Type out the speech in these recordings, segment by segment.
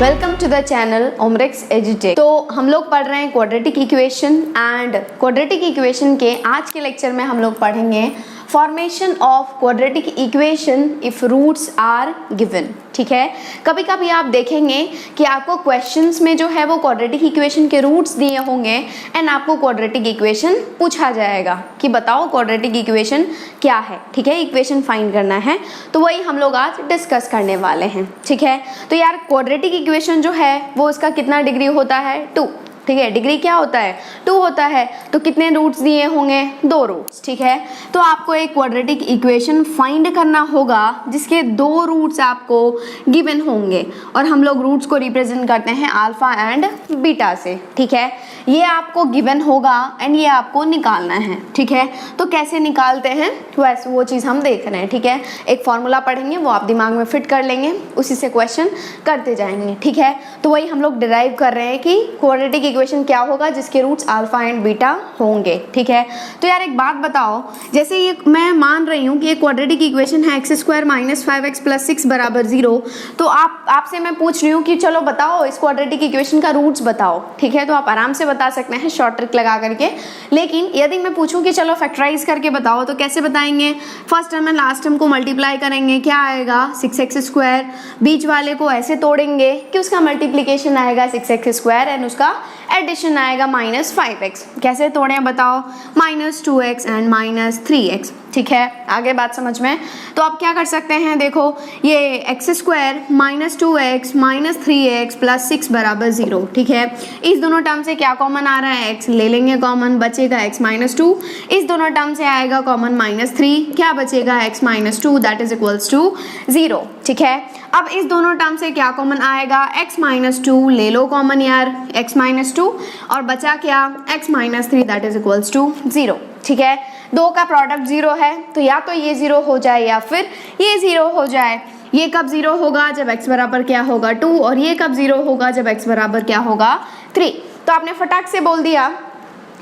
Welcome to the channel Omrex एजुटेक। तो हम लोग पढ़ रहे हैं quadratic equation and quadratic equation के आज के लेक्चर में हम लोग पढ़ेंगे formation of quadratic equation if roots are given. ठीक है, कभी कभी आप देखेंगे कि आपको क्वेश्चंस में जो है वो क्वाड्रेटिक इक्वेशन के रूट्स दिए होंगे एंड आपको क्वाड्रेटिक इक्वेशन पूछा जाएगा कि बताओ क्वाड्रेटिक इक्वेशन क्या है। ठीक है, इक्वेशन फाइंड करना है, तो वही हम लोग आज डिस्कस करने वाले हैं। ठीक है, तो यार क्वाड्रेटिक इक्वेशन जो है वो उसका कितना डिग्री होता है? 2। ठीक है, डिग्री क्या होता है? 2 होता है। तो कितने रूट्स दिए होंगे? 2 रूट्स। ठीक है, तो आपको एक क्वाड्रेटिक इक्वेशन फाइंड करना होगा जिसके 2 रूट्स आपको गिवन होंगे और हम लोग रूट्स को रिप्रेजेंट करते हैं अल्फा एंड बीटा से। ठीक है, ये आपको गिवन होगा एंड ये आपको निकालना है। ठीक है, तो कैसे निकालते हैं वैसे वो चीज़ हम देख रहे हैं। ठीक है, एक फॉर्मूला पढ़ेंगे, वो आप दिमाग में फिट कर लेंगे, उसी से क्वेश्चन करते जाएंगे। ठीक है, तो वही हम लोग डिराइव कर रहे हैं कि क्वाड्रेटिक इक्वेशन क्या होगा जिसके रूट्स अल्फा एंड बीटा होंगे। ठीक है, तो यार एक बात बताओ, जैसे ये मैं मान रही हूँ कि ये क्वाड्रेटिक इक्वेशन है x² - 5x + 6 = 0, तो आपसे मैं पूछ रही हूँ कि चलो बताओ इस क्वाड्रेटिक इक्वेशन का रूट्स बताओ। ठीक है, तो आप आराम से बता सकते हैं शॉर्ट ट्रिक लगा करके। लेकिन यदि मैं पूछूं कि चलो फैक्टराइज करके बताओ, तो कैसे बताएंगे? First term and last term को मल्टीप्लाई करेंगे, क्या आएगा? 6x²। बीच वाले को ऐसे तोड़ेंगे कि उसका मल्टीप्लीकेशन आएगा 6x² एंड उसका एडिशन आएगा -5x। कैसे तोड़ें बताओ? -2x and -3x। ठीक है, आगे बात समझ में? तो आप क्या कर सकते हैं, देखो ये x² - 2x - 3x + 6 = 0। ठीक है, इस दोनों टर्म से क्या कॉमन आ रहा है? x ले लेंगे कॉमन, बचेगा x - 2। इस दोनों टर्म से आएगा कॉमन -3, क्या बचेगा? x - 2 that is equals to 0। ठीक है, अब इस दोनों टर्म से क्या कॉमन आएगा? x - 2 ले लो कॉमन यार, x - 2 और बचा क्या? x - 3 that is equals to 0। ठीक है, 2 का प्रोडक्ट 0 है, तो या तो ये 0 हो जाए या फिर ये 0 हो जाए। ये कब 0 होगा? जब x बराबर क्या होगा? 2। और ये कब 0 होगा? जब x बराबर क्या होगा? 3। तो आपने फटाक से बोल दिया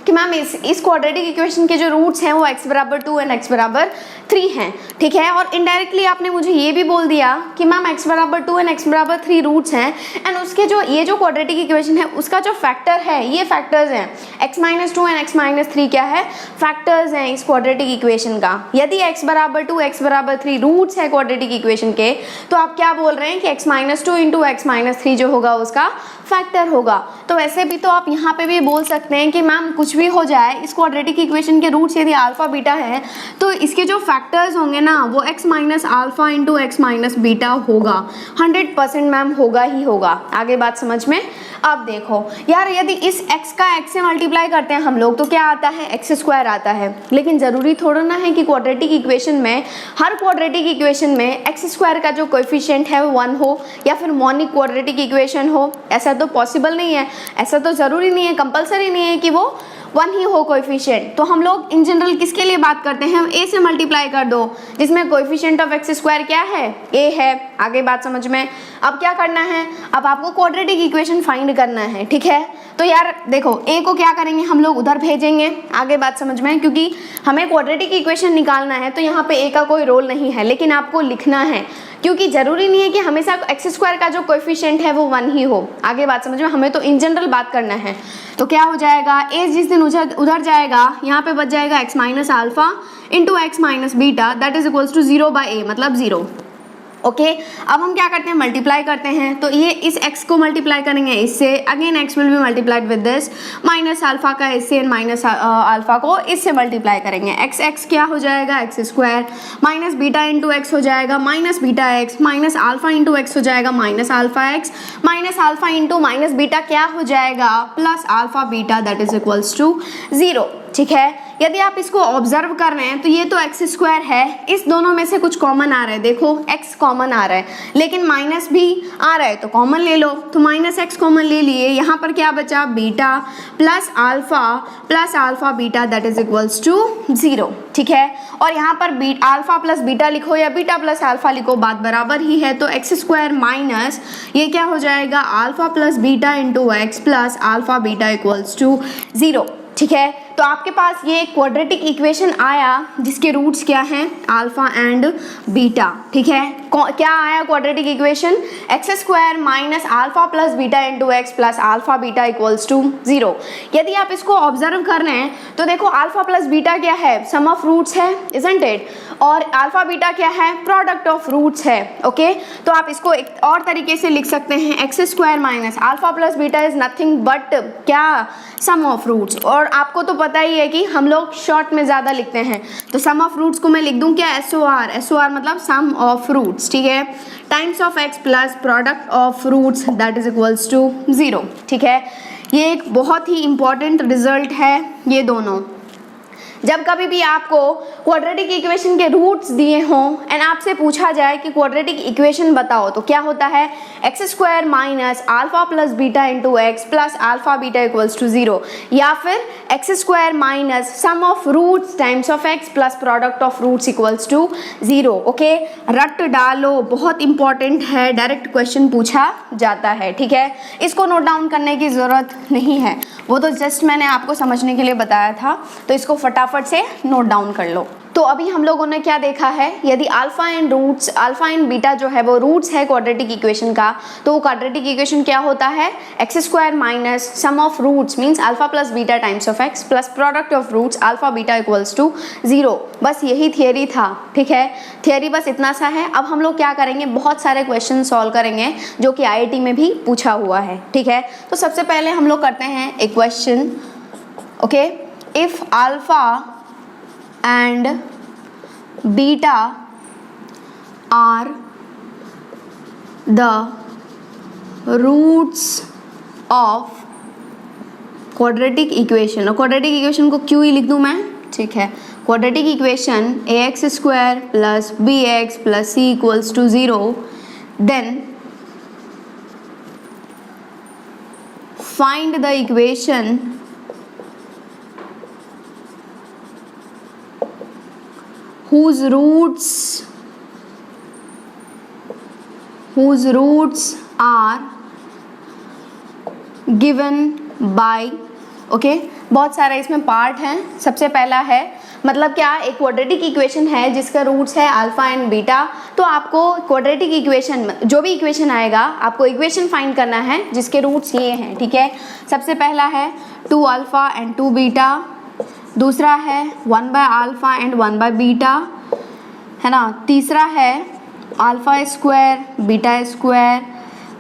कि मैम इस क्वाड्रेटिक इक्वेशन के जो रूट्स हैं वो x = 2 एंड x = 3 हैं। ठीक है, और इनडायरेक्टली आपने मुझे ये भी बोल दिया कि ma'am x = 2 and x = 3 roots हैं एंड उसके जो ये जो क्वाड्रेटिक इक्वेशन है उसका जो फैक्टर है, ये फैक्टर्स हैं x - 2 एंड x - 3 क्या है? फैक्टर्स हैं इस क्वाड्रेटिक इक्वेशन का। यदि x = 2 x = 3 रूट्स है क्वाड्रेटिक इक्वेशन के, तो आप क्या बोल रहे हैं कि x - 2 × x - 3 जो होगा उसका फैक्टर होगा। तो वैसे भी तो आप यहाँ पे भी बोल सकते हैं कि मैम कुछ भी हो जाए, इस क्वाड्रेटिक इक्वेशन के रूट्स यदि अल्फा बीटा है तो इसके जो फैक्टर्स होंगे ना वो x - अल्फा × x - बीटा होगा। 100% मैम होगा ही होगा। आगे बात समझ में? अब देखो यार, यदि इस x का x से मल्टीप्लाई करते हैं हम लोग तो क्या आता है? x² आता है। लेकिन ज़रूरी थोड़ा ना है कि क्वाड्रेटिक इक्वेशन में, हर क्वाड्रेटिक इक्वेशन में x² का जो कोएफिशिएंट है वो 1 हो या फिर मोनिक क्वाड्रेटिक इक्वेशन हो। ऐसा तो पॉसिबल नहीं है, ऐसा तो ज़रूरी नहीं है, कंपलसरी नहीं है कि वो 1 ही हो कोएफिशिएंट। तो हम लोग इन जनरल किसके लिए बात करते हैं? a से मल्टीप्लाई कर दो, जिसमें कोएफिशिएंट ऑफ x² क्या है? a है। आगे बात समझ में? अब क्या करना है? अब आपको क्वाड्रेटिक इक्वेशन फाइंड करना है। ठीक है, तो यार देखो a को क्या करेंगे हम लोग? उधर भेजेंगे। आगे बात समझ में? क्योंकि हमें क्वाड्रेटिक इक्वेशन निकालना है तो यहाँ पे a का कोई रोल नहीं है, लेकिन आपको लिखना है क्योंकि ज़रूरी नहीं है कि हमेशा x² का जो कोएफिशिएंट है वो 1 ही हो। आगे बात समझ में? हमें तो इन जनरल बात करना है। तो क्या हो जाएगा? a जिस दिन उधर जाएगा यहाँ पे बच जाएगा x - alpha × x - beta that is equals to 0/a मतलब 0। ओके, अब हम क्या करते हैं? मल्टीप्लाई करते हैं। तो ये इस x को मल्टीप्लाई करेंगे इससे, again x will be multiplied with this, minus alpha का इससे एंड माइनस अल्फा को इससे मल्टीप्लाई करेंगे। x क्या हो जाएगा? x² माइनस बीटा × x हो जाएगा minus beta x, minus alpha × x हो जाएगा minus alpha x, minus alpha × minus beta क्या हो जाएगा? Plus alpha beta that is equals to 0। ठीक है, यदि आप इसको ऑब्जर्व कर रहे हैं तो ये तो x² है, इस दोनों में से कुछ कॉमन आ रहा है। देखो x कॉमन आ रहा है, लेकिन माइनस भी आ रहा है तो कॉमन ले लो। तो -x कॉमन ले लिए, यहाँ पर क्या बचा? Beta plus alpha beta that is equals to 0। ठीक है, और यहाँ पर अल्फा प्लस बीटा लिखो या बीटा प्लस अल्फा लिखो, बात बराबर ही है। तो x² माइनस ये क्या हो जाएगा? Alpha plus beta × x plus alpha beta equals to 0। ठीक है, तो आपके पास ये क्वाड्रेटिक इक्वेशन आया जिसके रूट्स क्या हैं, अल्फा एंड बीटा, ठीक है। क्या आया quadratic equation, x square minus alpha plus beta into x plus alpha beta equals to 0। यदि आप इसको ऑब्जर्व कर रहे हैं तो देखो अल्फा प्लस बीटा क्या है, सम ऑफ रूट्स है, इजंट इट, और अल्फा बीटा क्या है, प्रोडक्ट ऑफ रूट्स है, ओके। तो आप इसको एक और तरीके से लिख सकते हैं, x square minus alpha plus beta is nothing but क्या, सम ऑफ रूट्स। और आपको तो पता ही है कि हम लोग शॉर्ट में ज़्यादा लिखते हैं, तो सम ऑफ रूट्स को मैं लिख दूं क्या, SOR, SOR मतलब सम ऑफ रूट्स, ठीक है, times of x plus product of roots that is equals to 0, ठीक है। ये एक बहुत ही इंपॉर्टेंट रिजल्ट है ये दोनों। जब कभी भी आपको क्वाड्रेटिक इक्वेशन के रूट्स दिए हों एंड आपसे पूछा जाए कि क्वाड्रेटिक इक्वेशन बताओ, तो क्या होता है, x square minus alpha plus beta into x plus alpha beta equals to 0, या फिर x square minus sum of roots times of x plus product of roots equals to 0, okay. रट डालो, बहुत इंपॉर्टेंट है, डायरेक्ट क्वेश्चन पूछा जाता है, ठीक है। इसको नोट डाउन करने की ज़रूरत नहीं है, वो तो जस्ट मैंने आपको समझने के लिए बताया था, तो इसको फटाफट से नोट डाउन कर लो। तो अभी हम लोगों ने क्या देखा है, यदि अल्फा एंड बीटा जो है वो रूट्स है क्वाड्रेटिक इक्वेशन का, तो वो क्वाड्रेटिक इक्वेशन क्या होता है, x square minus sum of roots means alpha plus beta times of x plus product of roots alpha beta equals to 0। बस यही थियरी था, ठीक है, थियरी बस इतना सा है। अब हम लोग क्या करेंगे, बहुत सारे क्वेश्चन सॉल्व करेंगे जो कि IIT में भी पूछा हुआ है, ठीक है। तो सबसे पहले हम लोग करते हैं एक question, okay. If alpha and beta are the roots of quadratic equation, और quadratic equation को क्यों ही लिख दूँ मैं, ठीक है, quadratic equation ax square plus bx plus c equals to 0, then find the equation whose roots are given by, okay. बहुत सारा इसमें पार्ट है। सबसे पहला है मतलब क्या, एक क्वाड्रेटिक इक्वेशन है जिसका रूट्स है अल्फा एंड बीटा, तो आपको क्वाड्रेटिक इक्वेशन जो भी इक्वेशन आएगा आपको इक्वेशन फाइंड करना है जिसके रूट्स ये हैं, ठीक है। सबसे पहला है 2 अल्फा एंड 2 बीटा, दूसरा है 1 by alpha and 1 by beta, है ना, तीसरा है alpha square beta square,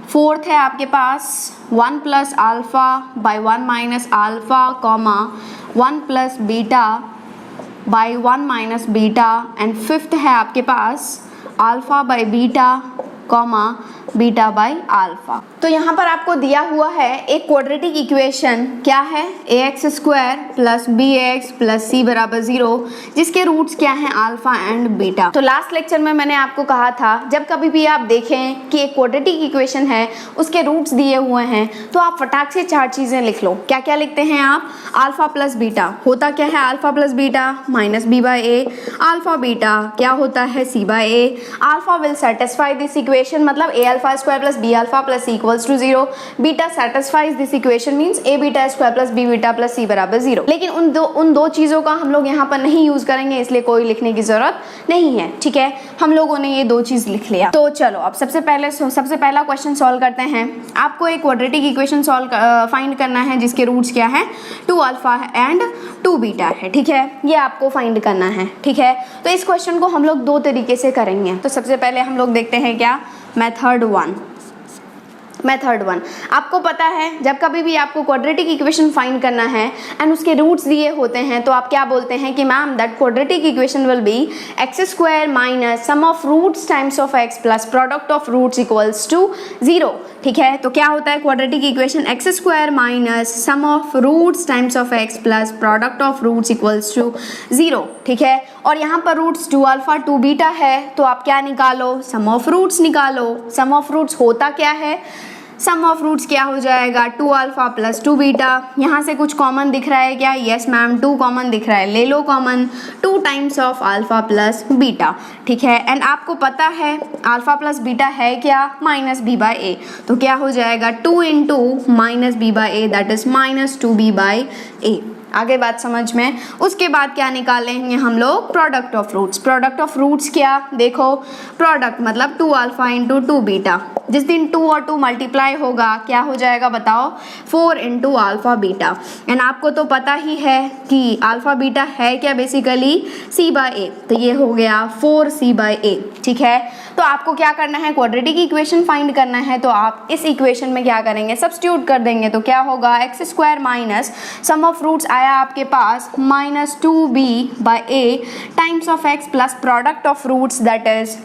fourth है आपके पास 1 plus alpha by 1 minus alpha comma 1 plus beta by 1 minus beta, and fifth है आपके पास alpha by beta comma beta by alpha. तो यहाँ पर आपको दिया हुआ है एक क्वाड्रेटिक इक्वेशन, क्या है, ax square plus bx plus c बराबर 0, जिसके रूट्स क्या हैं, अल्फा एंड बीटा। तो लास्ट लेक्चर में मैंने आपको कहा था जब कभी भी आप देखें कि एक क्वाड्रेटिक इक्वेशन है उसके रूट्स दिए हुए हैं तो आप फटाक से 4 चीज़ें लिख लो। क्या क्या लिखते हैं आप, अल्फा प्लस बीटा होता क्या है, alpha plus beta minus b by a, alpha beta क्या होता है, c by a, alpha will satisfy this equation मतलब a alpha square plus b alpha plus c equals to 0, beta satisfies this equation means a beta square plus b beta plus c बराबर 0। लेकिन उन दो चीज़ों का हम लोग यहाँ पर नहीं यूज़ करेंगे, इसलिए कोई लिखने की ज़रूरत नहीं है, ठीक है। हम लोगों ने ये 2 चीज़ लिख लिया। तो चलो अब सबसे पहला क्वेश्चन सॉल्व करते हैं। आपको एक क्वाड्रेटिक इक्वेशन फाइंड करना है जिसके रूट्स क्या है, 2 अल्फा एंड 2 बीटा है, ठीक है, ये आपको फाइंड करना है, ठीक है। तो इस क्वेश्चन को हम लोग 2 तरीके से करेंगे। तो सबसे पहले हम लोग देखते हैं क्या, मेथड 1। आपको पता है जब कभी भी आपको क्वाड्रेटिक इक्वेशन फाइंड करना है एंड उसके रूट्स दिए होते हैं तो आप क्या बोलते हैं कि ma'am that quadratic equation will be x square minus sum of roots times of x plus product of roots equals to 0, ठीक है। तो क्या होता है quadratic equation, x square minus sum of roots times of x plus product of roots equals to 0, ठीक है। और यहाँ पर रूट्स 2 अल्फा 2 बीटा है तो आप क्या निकालो, सम ऑफ रूट्स निकालो। सम ऑफ रूट्स होता क्या है, सम ऑफ रूट्स क्या हो जाएगा, 2 अल्फा प्लस 2 बीटा। यहाँ से कुछ कॉमन दिख रहा है क्या, यस मैम 2 कॉमन दिख रहा है, ले लो common, 2 times of alpha plus beta, ठीक है। एंड आपको पता है अल्फा प्लस बीटा है क्या, माइनस बी बाई ए, तो क्या हो जाएगा 2 into minus b by a that is minus 2b by a. आगे बात समझ में। उसके बाद क्या निकालेंगे हम लोग, product of roots. Product of roots क्या, देखो प्रोडक्ट मतलब 2 अल्फा इंटू 2 बीटा। जिस दिन 2 और 2 मल्टीप्लाई होगा क्या हो जाएगा बताओ, 4 इंटू अल्फा बीटा। एंड आपको तो पता ही है कि अल्फा बीटा है क्या, बेसिकली c बाय ए, तो ये हो गया 4c बाय ए। ठीक है, तो आपको क्या करना है, क्वाड्रेटिक इक्वेशन फाइंड करना है। तो आप इस इक्वेशन में क्या करेंगे, सब्स्टिट्यूट कर देंगे। तो क्या होगा, x square minus sum of roots आया आपके पास minus 2b by a times of x plus product of roots that is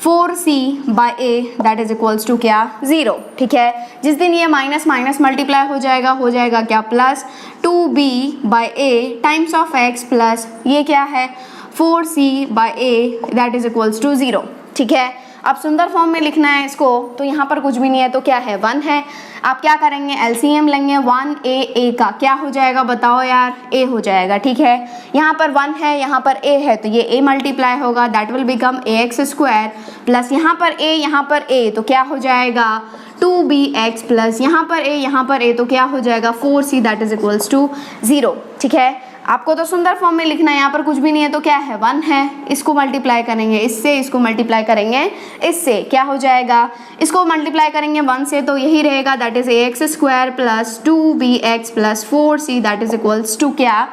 4c by a that is equals to क्या, 0। ठीक है, जिस दिन ये माइनस माइनस मल्टीप्लाई हो जाएगा क्या, plus 2b by a times of x plus ये क्या है 4c by a that is equals to 0। ठीक है, अब सुंदर फॉर्म में लिखना है इसको, तो यहाँ पर कुछ भी नहीं है तो क्या है, 1 है। आप क्या करेंगे, एलसीएम लेंगे 1a का, क्या हो जाएगा बताओ यार, a हो जाएगा। ठीक है, यहाँ पर 1 है, यहाँ पर a है, तो ये a मल्टीप्लाई होगा that will become ax square plus यहाँ पर a तो क्या हो जाएगा 2bx प्लस यहाँ पर a तो क्या हो जाएगा 4c that is equals to 0। ठीक है, आपको तो सुंदर फॉर्म में लिखना है, यहाँ पर कुछ भी नहीं है तो क्या है, 1 है, इसको मल्टीप्लाई करेंगे इससे, इसको मल्टीप्लाई करेंगे इससे, क्या हो जाएगा, इसको मल्टीप्लाई करेंगे 1 से तो यही रहेगा that is ax square plus 2bx plus 4c that is equals to क्या,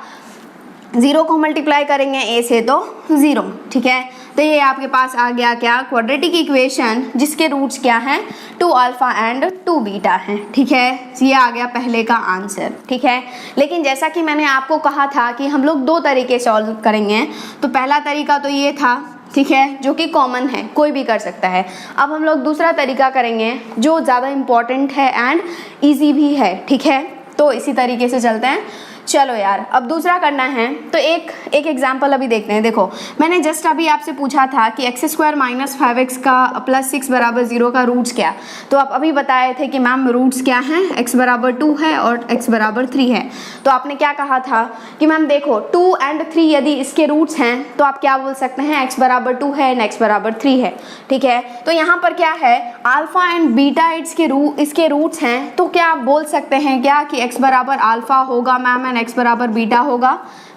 0 को मल्टीप्लाई करेंगे a से तो 0। ठीक है, तो ये आपके पास आ गया क्या, क्वाड्रेटिक इक्वेशन जिसके रूट्स क्या हैं, 2 अल्फा एंड 2 बीटा हैं। ठीक है, ये आ गया पहले का आंसर। ठीक है, लेकिन जैसा कि मैंने आपको कहा था कि हम लोग 2 तरीके सॉल्व करेंगे। तो पहला तरीका तो ये था, ठीक है, जो कि कॉमन है, कोई भी कर सकता है। अब हम लोग दूसरा तरीका करेंगे जो ज़्यादा इम्पॉर्टेंट है एंड ईजी भी है। ठीक है, तो इसी तरीके से चलते हैं। चलो यार, अब दूसरा करना है तो एक एग्जाम्पल अभी देखते हैं। देखो, मैंने जस्ट अभी आपसे पूछा था कि एक्स स्क्वायर माइनस 5x का प्लस 6 बराबर 0 का रूट्स क्या, तो आप अभी बताए थे कि मैम रूट्स क्या हैं, x बराबर 2 है और x बराबर 3 है। तो आपने क्या कहा था कि मैम देखो 2 एंड 3 यदि इसके रूट्स हैं तो आप क्या बोल सकते हैं, x बराबर 2 है एंड x बराबर 3 है। ठीक है, तो यहाँ पर क्या है, अल्फा एंड बीटा इसके रूट्स हैं, तो क्या आप बोल सकते हैं क्या कि x बराबर अल्फा होगा मैम x बराबर बीटा होगा,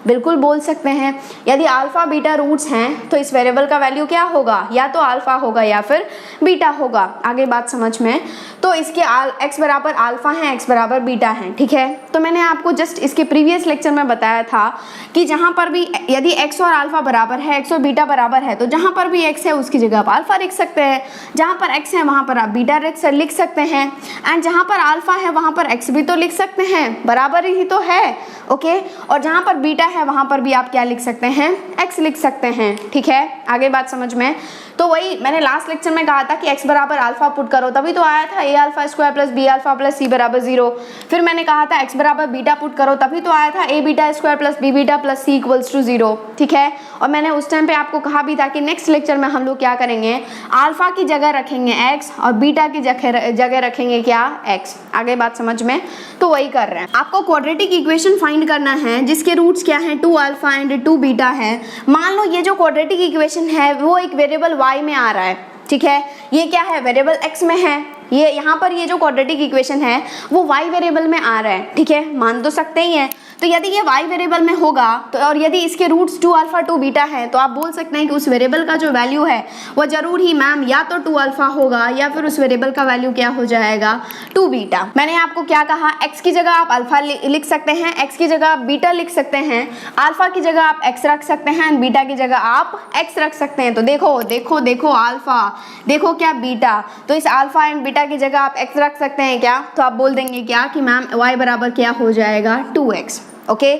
बिल्कुल बोल सकते हैं। यदि अल्फा बीटा रूट्स हैं तो इस वेरिएबल का वैल्यू क्या होगा, या तो अल्फा होगा या फिर बीटा होगा। आगे बात समझ में, तो इसके x बराबर अल्फा है, x बराबर बीटा है। ठीक है, तो मैंने आपको जस्ट इसके प्रीवियस लेक्चर में बताया था कि जहाँ पर भी यदि x और अल्फा बराबर है, x और बीटा बराबर है, तो जहाँ पर भी x है उसकी जगह आप अल्फा लिख सकते हैं, जहाँ पर x है वहाँ पर आप बीटा लिख सकते हैं, एंड जहाँ पर अल्फा है वहाँ पर x भी तो लिख सकते हैं, बराबर ही तो है। ओके, और जहाँ पर बीटा है वहाँ पर भी आप क्या लिख सकते हैं, x लिख सकते हैं। ठीक है, आगे बात समझ में। तो वही मैंने लास्ट लेक्चर में कहा था कि x बराबर अल्फा पुट करो, तभी तो आया था a alpha square plus b alpha plus c बराबर 0। फिर मैंने कहा था x बराबर बीटा पुट करो, तभी तो आया था a beta square plus b beta plus c equals to 0। ठीक है, और मैंने उस टाइम पे आपको कहा भी था कि नेक्स्ट लेक्चर में हम लोग क्या करेंगे, अल्फा की जगह रखेंगे x और बीटा की जगह रखेंगे क्या, x। आगे बात समझ में, तो वही कर रहे हैं। आपको क्वाड्रेटिक इक्वेशन फाइंड करना है जिसके रूट्स क्या हैं, 2 अल्फा एंड 2 बीटा है। मान लो ये जो क्वाड्रेटिक इक्वेशन है वो एक वेरिएबल y में आ रहा है। ठीक है, ये क्या है, वेरिएबल x में है, ये यहाँ पर ये जो क्वाड्रेटिक इक्वेशन है वो y वेरिएबल में आ रहा है। ठीक है, मान तो सकते ही हैं। तो यदि ये y वेरिएबल में होगा तो, और यदि इसके रूट्स 2 अल्फा 2 बीटा है, तो आप बोल सकते हैं कि उस वेरिएबल का जो वैल्यू है वो जरूर ही मैम या तो 2 अल्फा होगा या फिर उस वेरिएबल का वैल्यू क्या हो जाएगा, 2 बीटा। मैंने आपको क्या कहा, x की जगह आप अल्फा लिख सकते हैं, x की जगह आप बीटा लिख सकते हैं, अल्फा की जगह आप x रख सकते हैं, बीटा की जगह आप x रख सकते हैं। तो देखो देखो देखो अल्फा, देखो क्या बीटा, तो इस अल्फा एंड बीटा की जगह आप x रख सकते हैं क्या, तो आप बोल देंगे क्या कि मैम y बराबर क्या हो जाएगा, 2x। ओके,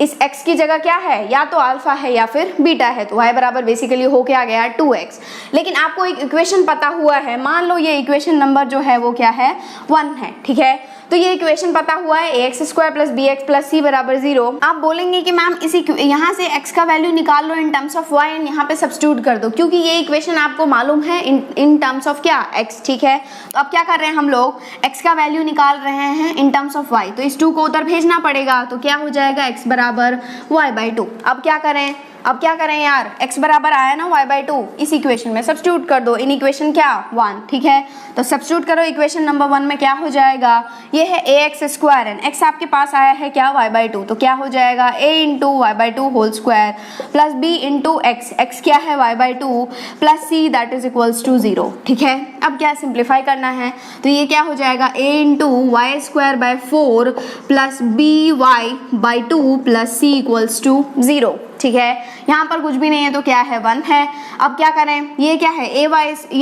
इस x की जगह क्या है, या तो अल्फा है या फिर बीटा है, तो y बराबर बेसिकली हो क्या गया, 2x। लेकिन आपको एक इक्वेशन पता हुआ है, मान लो ये इक्वेशन नंबर जो है वो क्या है, 1 है। ठीक है, तो ये इक्वेशन पता हुआ है ax square plus bx plus c बराबर 0। आप बोलेंगे कि मैम इसी यहाँ से x का वैल्यू निकाल लो in terms of y and यहाँ पे सब्स्टिट्यूट कर दो, क्योंकि ये इक्वेशन आपको मालूम है इन टर्म्स ऑफ क्या, x। ठीक है, तो अब क्या कर रहे हैं हम लोग, x का वैल्यू निकाल रहे हैं इन टर्म्स ऑफ y, तो इस 2 को उधर भेजना पड़ेगा, तो क्या हो जाएगा x बराबर y बाई 2। अब क्या करें, अब क्या करें यार, x बराबर आया ना y/2, इस इक्वेशन में सब्स्टिट्यूट कर दो। इन इक्वेशन क्या 1, ठीक है, तो सब्स्टिट्यूट करो इक्वेशन नंबर 1 में, क्या हो जाएगा, ये है ax² एंड x आपके पास आया है क्या y/2, तो क्या हो जाएगा a into y/2 whole square plus b into x क्या है y/2 plus c that is equals to 0, ठीक है। अब क्या सिंप्लीफाई करना है, तो ये क्या हो जाएगा a into y²/4 plus by/2 plus c equals to 0, ठीक है। यहाँ पर कुछ भी नहीं है तो क्या है 1 है। अब क्या करें, ये क्या है ये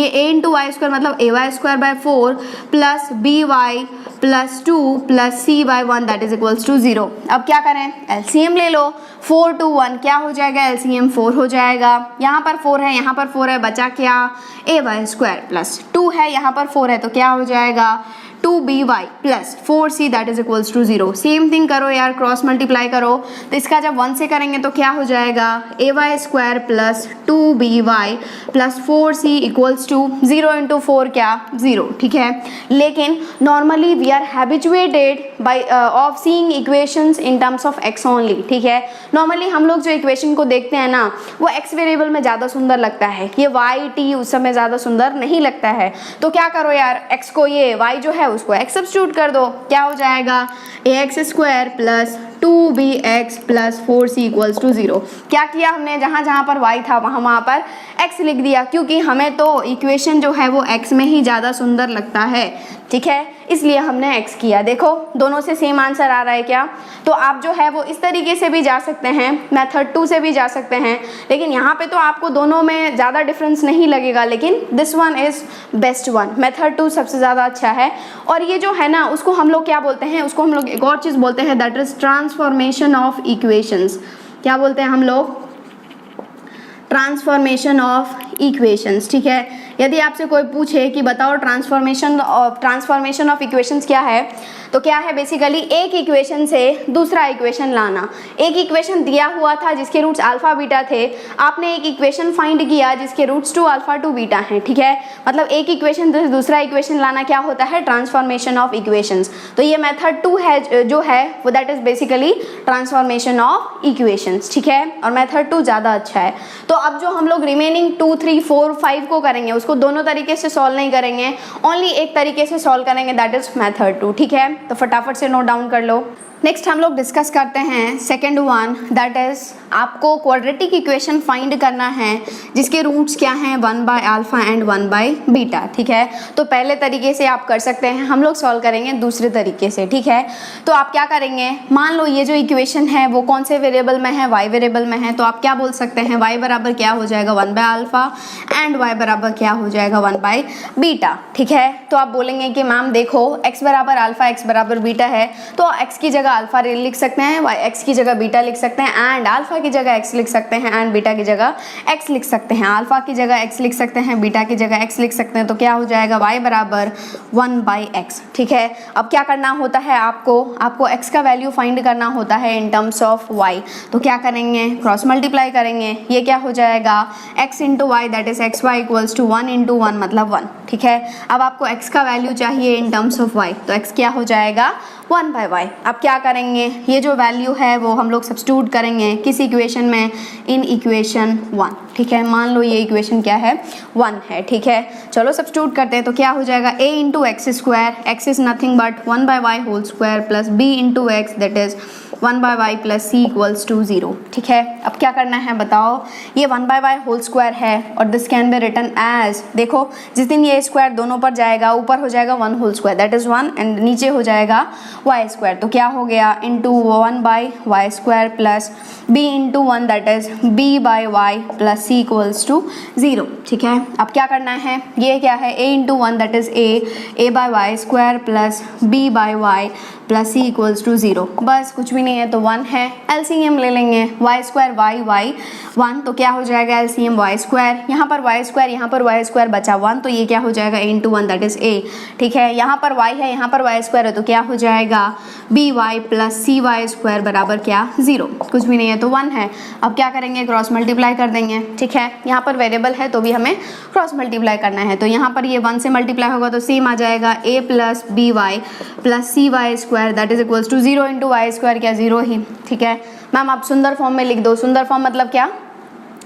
a इंटू y² मतलब ay²/4 plus by plus 2 plus c/1 that is equals to 0। अब क्या करें, एलसीएम ले लो, 4 to 1 क्या हो जाएगा, एलसीएम 4 हो जाएगा। यहाँ पर 4 है, यहाँ पर 4 है, बचा क्या ay² प्लस 2 है, यहाँ पर 4 है तो क्या हो जाएगा 2by plus 4c that is equals to 0। Same thing करो यार, क्रॉस मल्टीप्लाई करो, तो इसका जब 1 से करेंगे तो क्या हो जाएगा ay² plus 2by plus 4c equals to 0 into 4 क्या 0, ठीक है। लेकिन normally we are habituated by of seeing equations in terms of x only, ठीक है। नॉर्मली हम लोग जो इक्वेशन को देखते हैं ना, वो x वेरिएबल में ज़्यादा सुंदर लगता है, ये y t उस समय ज़्यादा सुंदर नहीं लगता है। तो क्या करो यार, x को ये y जो है उसको x सब्स्टिट्यूट कर दो, क्या हो जाएगा ax² plus 2bx plus 4c equals to 0। क्या किया हमने, जहाँ जहाँ पर y था वहाँ पर x लिख दिया, क्योंकि हमें तो इक्वेशन जो है वो x में ही ज़्यादा सुंदर लगता है, ठीक है, इसलिए हमने x किया। देखो दोनों से सेम आंसर आ रहा है क्या, तो आप जो है वो इस तरीके से भी जा सकते हैं, मेथड 2 से भी जा सकते हैं, लेकिन यहाँ पे तो आपको दोनों में ज़्यादा डिफरेंस नहीं लगेगा, लेकिन this one is best one, method 2 सबसे ज़्यादा अच्छा है। और ये जो है ना, उसको हम लोग क्या बोलते हैं, उसको हम लोग एक और चीज़ बोलते हैं, that is transformation of equations. क्या बोलते हैं हम लोग, ट्रांसफॉर्मेशन ऑफ इक्वेशंस, ठीक है। यदि आपसे कोई पूछे कि बताओ ट्रांसफॉर्मेशन ऑफ इक्वेशंस क्या है, तो क्या है बेसिकली एक इक्वेशन से दूसरा इक्वेशन लाना। एक इक्वेशन दिया हुआ था जिसके रूट्स अल्फा बीटा थे, आपने एक इक्वेशन फाइंड किया जिसके रूट्स 2 अल्फा 2 बीटा हैं, ठीक है। मतलब एक इक्वेशन से दूसरा इक्वेशन लाना क्या होता है, ट्रांसफॉर्मेशन ऑफ इक्वेशंस। तो ये मेथड 2 है जो है वो, that is basically transformation of equations, ठीक है, और मेथड 2 ज़्यादा अच्छा है। तो अब जो हम लोग रिमेनिंग 2, 3, 4, 5 को करेंगे, उसको दोनों तरीके से सॉल्व नहीं करेंगे, ओनली एक तरीके से सॉल्व करेंगे, दैट इज मेथड 2, ठीक है। तो फटाफट से नोट डाउन कर लो। नेक्स्ट हम लोग डिस्कस करते हैं सेकेंड वन, दैट इज आपको क्वाड्रेटिक इक्वेशन फाइंड करना है जिसके रूट्स क्या हैं 1/α एंड 1/β, ठीक है। तो पहले तरीके से आप कर सकते हैं, हम लोग सॉल्व करेंगे दूसरे तरीके से, ठीक है। तो आप क्या करेंगे, मान लो ये जो इक्वेशन है वो कौन से वेरिएबल में है, y वेरिएबल में है, तो आप क्या बोल सकते हैं, y बराबर क्या हो जाएगा 1/α एंड y बराबर क्या हो जाएगा 1/β, ठीक है। तो आप बोलेंगे कि मैम देखो x बराबर अल्फा x बराबर बीटा है, तो x की जगह अल्फा लिख सकते हैं, x की जगह बीटा लिख सकते हैं, एंड अल्फा की जगह x लिख सकते हैं, एंड बीटा की जगह x लिख सकते हैं। अल्फा की जगह x लिख सकते हैं, बीटा की जगह x लिख सकते हैं, तो क्या हो जाएगा y बराबर 1/x, ठीक है। अब क्या करना होता है, आपको x का वैल्यू फाइंड करना होता है इन टर्म्स ऑफ y। तो क्या करेंगे, क्रॉस मल्टीप्लाई करेंगे, ये क्या हो जाएगा x into y that is xy equals to 1 into 1 मतलब 1, ठीक है। अब आपको x का वैल्यू चाहिए इन टर्म्स ऑफ y, तो x क्या हो जाएगा 1/y। अब क्या करेंगे, ये जो वैल्यू है वो हम लोग सब्स्टिट्यूट करेंगे किस इक्वेशन में, इन इक्वेशन 1, ठीक है। मान लो ये इक्वेशन क्या है 1 है, ठीक है। चलो सब्स्टिट्यूट करते हैं, तो क्या हो जाएगा a into x², x is nothing but 1/y whole square plus b into x that is 1/y plus c equals to 0, ठीक है। अब क्या करना है बताओ, ये 1/y होल स्क्वायर है और this can be written as, देखो जिस दिन ये स्क्वायर दोनों पर जाएगा, ऊपर हो जाएगा 1 whole square that is 1 and नीचे हो जाएगा y², तो क्या हो गया into 1/y² plus b into 1 that is b/y plus c equals to 0, ठीक है। अब क्या करना है, ये क्या है a into 1 that is a/y² plus b/y plus c equals to 0, बस कुछ भी नहीं है तो 1 है। एलसीएम ले लेंगे, y² y 1, तो क्या हो जाएगा एलसीएम y², यहाँ पर y², यहाँ पर y² बचा 1, तो ये क्या हो जाएगा a into 1 that is a, ठीक है। यहाँ पर y है, यहाँ पर y² है, तो क्या हो जाएगा by प्लस cy² बराबर क्या 0, कुछ भी नहीं है तो 1 है। अब क्या करेंगे, क्रॉस मल्टीप्लाई कर देंगे, ठीक है। यहाँ पर वेरिएबल है तो भी हमें क्रॉस मल्टीप्लाई करना है, तो यहाँ पर ये 1 से मल्टीप्लाई होगा तो सेम आ जाएगा a plus by plus cy² that is equals to 0 into y² क्या 0 ही, ठीक है। मैम आप सुंदर फॉर्म में लिख दो, सुंदर फॉर्म मतलब क्या,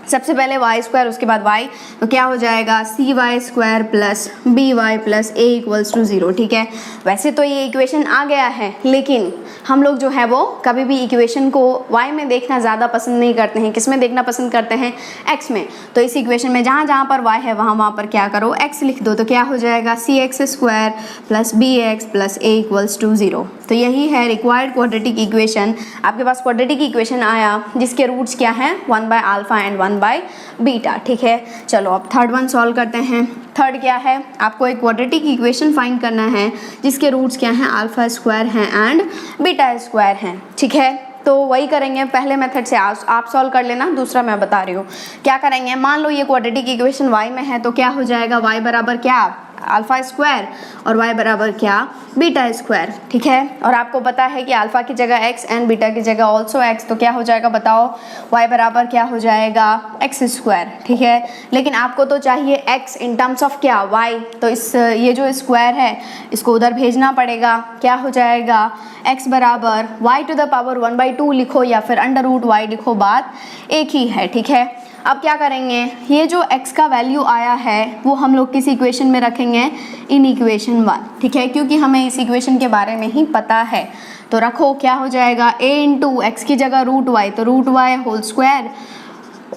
सबसे पहले वाई स्क्वायर उसके बाद वाई, तो क्या हो जाएगा c y square plus b y plus a equals to 0। ठीक है, वैसे तो ये इक्वेशन आ गया है, लेकिन हम लोग जो है वो कभी भी इक्वेशन को वाई में देखना ज़्यादा पसंद नहीं करते हैं। किस में देखना पसंद करते हैं? एक्स में। तो इस इक्वेशन में जहाँ जहाँ पर वाई है वहाँ पर क्या करो, एक्स लिख दो। तो क्या हो जाएगा c x square plus b x plus a equals to 0। तो यही है रिक्वायर्ड क्वाड्रेटिक इक्वेशन। आपके पास क्वाड्रेटिक इक्वेशन आया जिसके रूट्स क्या हैं, 1/α एंड 1/β। ठीक है, चलो अब थर्ड वन सॉल्व करते हैं। थर्ड क्या है, आपको एक क्वाड्रेटिक इक्वेशन फाइंड करना है जिसके रूट्स क्या हैं, अल्फा स्क्वायर हैं एंड बीटा स्क्वायर हैं। ठीक है, तो वही करेंगे। पहले मेथड से आप सॉल्व कर लेना, दूसरा मैं बता रही हूँ क्या करेंगे। मान लो ये क्वाड्रेटिक इक्वेशन y में है, तो क्या हो जाएगा, y बराबर क्या, अल्फा स्क्वायर, और y बराबर क्या, बीटा स्क्वायर। ठीक है, और आपको पता है कि अल्फा की जगह x एंड बीटा की जगह ऑल्सो x, तो क्या हो जाएगा बताओ, y बराबर क्या हो जाएगा, x स्क्वायर। ठीक है, लेकिन आपको तो चाहिए x इन टर्म्स ऑफ क्या, y, तो ये जो स्क्वायर है इसको उधर भेजना पड़ेगा। क्या हो जाएगा, x बराबर y टू द पावर 1/2 लिखो या फिर अंडर रूट y लिखो, बात एक ही है। ठीक है, अब क्या करेंगे, ये जो x का वैल्यू आया है वो हम लोग किस इक्वेशन में रखेंगे, इन इक्वेशन 1। ठीक है, क्योंकि हमें इस इक्वेशन के बारे में ही पता है, तो रखो। क्या हो जाएगा, a इंटू एक्स की जगह रूट y, तो root y whole square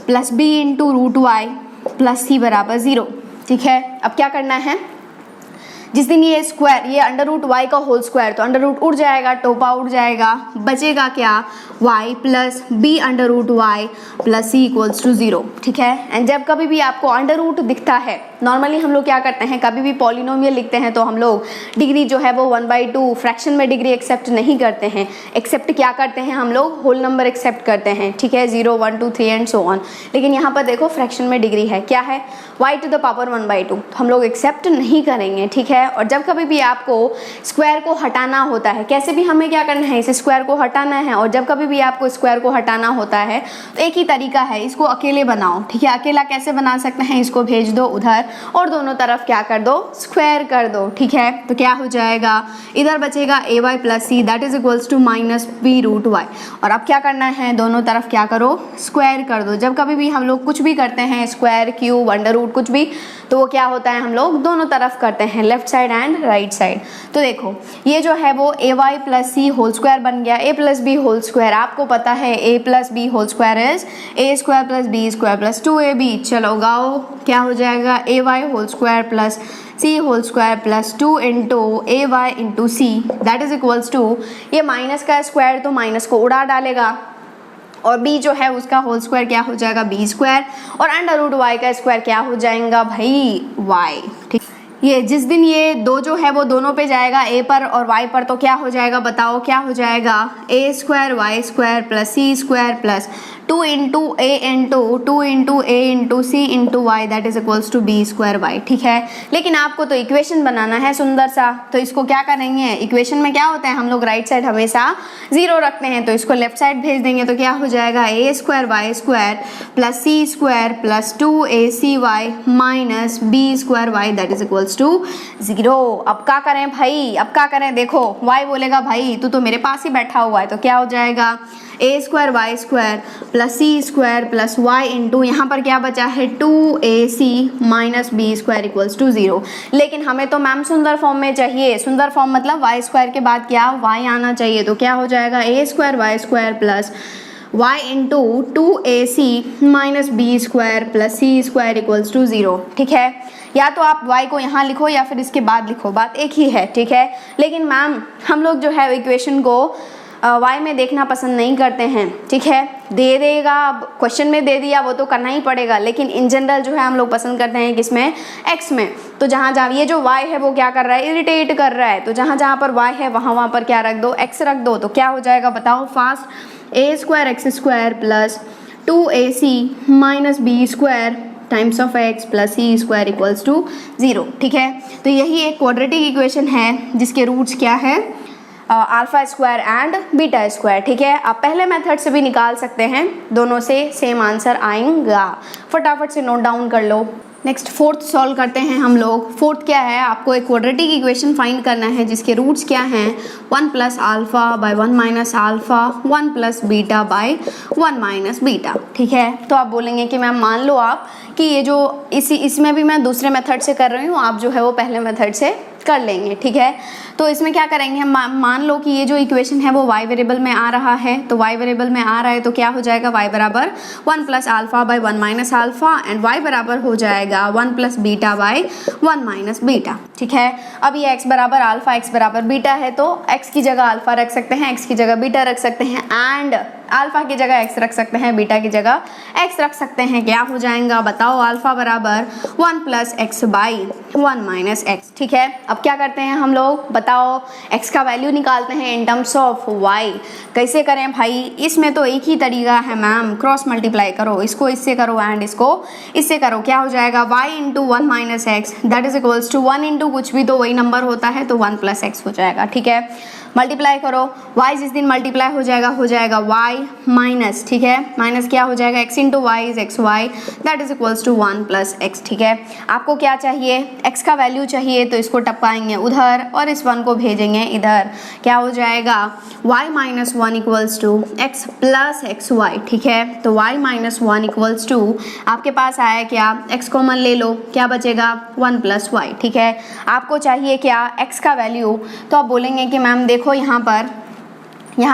plus b into root y plus c बराबर 0। ठीक है, अब क्या करना है, जिस दिन ये स्क्वायर, ये अंडर रूट वाई का होल स्क्वायर, तो अंडर रूट उड़ जाएगा, टोपा उड़ जाएगा, बचेगा क्या, y plus b under root y plus c equals to 0। ठीक है, एंड जब कभी भी आपको अंडर रूट दिखता है, नॉर्मली हम लोग क्या करते हैं, कभी भी पॉलिनोमियल लिखते हैं तो हम लोग डिग्री जो है वो 1/2, फ्रैक्शन में डिग्री एक्सेप्ट नहीं करते हैं। एक्सेप्ट क्या करते हैं हम लोग, होल नंबर एक्सेप्ट करते हैं। ठीक है, 0 1 2 3 एंड सो ऑन। लेकिन यहाँ पर देखो फ्रैक्शन में डिग्री है, क्या है, y टू द पावर 1/2, तो हम लोग एक्सेप्ट नहीं करेंगे। ठीक है, और जब कभी भी आपको स्क्वायर को हटाना होता है, कैसे भी हमें क्या करना है, इस स्क्वायर को हटाना है, और जब कभी भी आपको स्क्वायर को हटाना होता है तो एक ही तरीका है, इसको अकेले बनाओ। ठीक है, अकेला कैसे बना सकते हैं, इसको भेज दो उधर और दोनों तरफ क्या कर दो, स्क्वायर कर दो। ठीक है, तो क्या हो जाएगा, इधर बचेगा a y plus c that is equals to minus b root y, और अब क्या करना है, दोनों तरफ क्या करो, स्क्वायर कर दो। जब कभी भी हम लोग कुछ भी करते हैं, स्क्वायर, क्यूब, अंडर रूट, कुछ भी, तो वो क्या होता है, हम लोग दोनों तरफ करते हैं, left side and right side. तो देखो ये जो है वो a y plus c whole square बन गया, a plus b whole square, आपको पता है a plus b whole square is a square plus b square plus 2ab। चलो गाओ, क्या हो जाएगा, a y whole square plus c whole square plus 2 into a y into c that is equals to, ये minus का square तो minus को उड़ा डालेगा, और b जो है उसका होल स्क्वायर क्या हो जाएगा, b स्क्वायर, और अंडर रूट y का स्क्वायर क्या हो जाएगा भाई, y। ठीक, ये जिस दिन ये दो जो है वो दोनों पे जाएगा, a पर और y पर, तो क्या हो जाएगा बताओ, क्या हो जाएगा, a square y square plus c square plus 2 into a into c into y that is equals to b square y. ठीक है, लेकिन आपको तो इक्वेशन बनाना है सुंदर सा, तो इसको क्या करेंगे, इक्वेशन में क्या होता है, हम लोग राइट साइड हमेशा 0 रखते हैं, तो इसको लेफ्ट साइड भेज देंगे, तो क्या हो जाएगा, a square y square plus c square plus 2ac minus b square y that is equals to 0। अब क्या करें भाई, अब क्या करें, देखो y बोलेगा भाई तू तो मेरे पास ही बैठा हुआ है, तो क्या हो जाएगा, a square y square plus c square plus y into, यहाँ पर क्या बचा है 2ac minus b square equals to 0। लेकिन हमें तो मैम सुंदर फॉर्म में चाहिए, सुंदर फॉर्म मतलब वाई स्क्वायर के बाद क्या y आना चाहिए, तो क्या हो जाएगा, a square y square plus y into 2ac minus b square plus c square equals to 0। ठीक है, या तो आप y को यहाँ लिखो या फिर इसके बाद लिखो, बात एक ही है। ठीक है, लेकिन मैम हम लोग जो है इक्वेशन को y में देखना पसंद नहीं करते हैं। ठीक है, दे देगा, अब क्वेश्चन में दे दिया वो तो करना ही पड़ेगा, लेकिन इन जनरल जो है हम लोग पसंद करते हैं किसमें, x में। तो जहाँ जहाँ ये जो y है वो क्या कर रहा है, इरिटेट कर रहा है, तो जहाँ जहाँ पर y है वहाँ पर क्या रख दो, x रख दो, तो क्या हो जाएगा बताओ fast, a square x square plus 2ac minus b square times of x plus c square equals to 0। ठीक है, तो यही एक क्वाड्रेटिक इक्वेशन है जिसके रूट्स क्या है, alpha square and beta square. ठीक है, आप पहले मेथड से भी निकाल सकते हैं, दोनों से सेम आंसर आएगा। फटाफट से नोट डाउन कर लो। नेक्स्ट फोर्थ सॉल्व करते हैं हम लोग। फोर्थ क्या है, आपको एक क्वाड्रेटिक इक्वेशन फाइंड करना है जिसके रूट्स क्या हैं 1 plus alpha by 1 minus alpha 1 plus beta by 1 minus beta. ठीक है, तो आप बोलेंगे कि मैम मान लो आप कि ये जो इसमें भी मैं दूसरे मेथड से कर रही हूँ, आप जो है वो पहले मेथड से कर लेंगे। ठीक है, तो इसमें क्या करेंगे हम, मान लो कि ये जो इक्वेशन है वो y वेरिएबल में आ रहा है, तो y वेरिएबल में आ रहा है तो क्या हो जाएगा y बराबर 1 plus alpha by 1 minus alpha and y बराबर हो जाएगा 1 plus beta by 1 minus beta. ठीक है, अब ये x बराबर अल्फा x बराबर बीटा है तो x की जगह अल्फा रख सकते हैं, x की जगह बीटा रख सकते हैं एंड अल्फा की जगह x रख सकते हैं, बीटा की जगह x रख सकते हैं। क्या हो जाएगा बताओ, अल्फा बराबर 1 plus x by 1 minus x. ठीक है, अब क्या करते हैं हम लोग बताओ, x का वैल्यू निकालते हैं इन टर्म्स ऑफ y। कैसे करें भाई, इसमें तो एक ही तरीका है मैम, क्रॉस मल्टीप्लाई करो, इसको इससे करो एंड इसको इससे करो। क्या हो जाएगा y into 1 minus x that is equals to 1 into कुछ भी तो वही नंबर होता है तो 1 प्लस एक्स हो जाएगा। ठीक है, मल्टीप्लाई करो, y जिस दिन मल्टीप्लाई हो जाएगा y माइनस, ठीक है, माइनस क्या हो जाएगा x into y is x y that is equals to 1 plus x. ठीक है, आपको क्या चाहिए, x का वैल्यू चाहिए तो इसको टपकाएंगे उधर और इस 1 को भेजेंगे इधर। क्या हो जाएगा y minus 1 equals to x plus x y. ठीक है, तो y माइनस 1 इक्वल्स टू आपके पास आया क्या, x कॉमन ले लो, क्या बचेगा 1 प्लस वाई। ठीक है, आपको चाहिए क्या x का वैल्यू, तो आप बोलेंगे कि मैम देखो यहाँ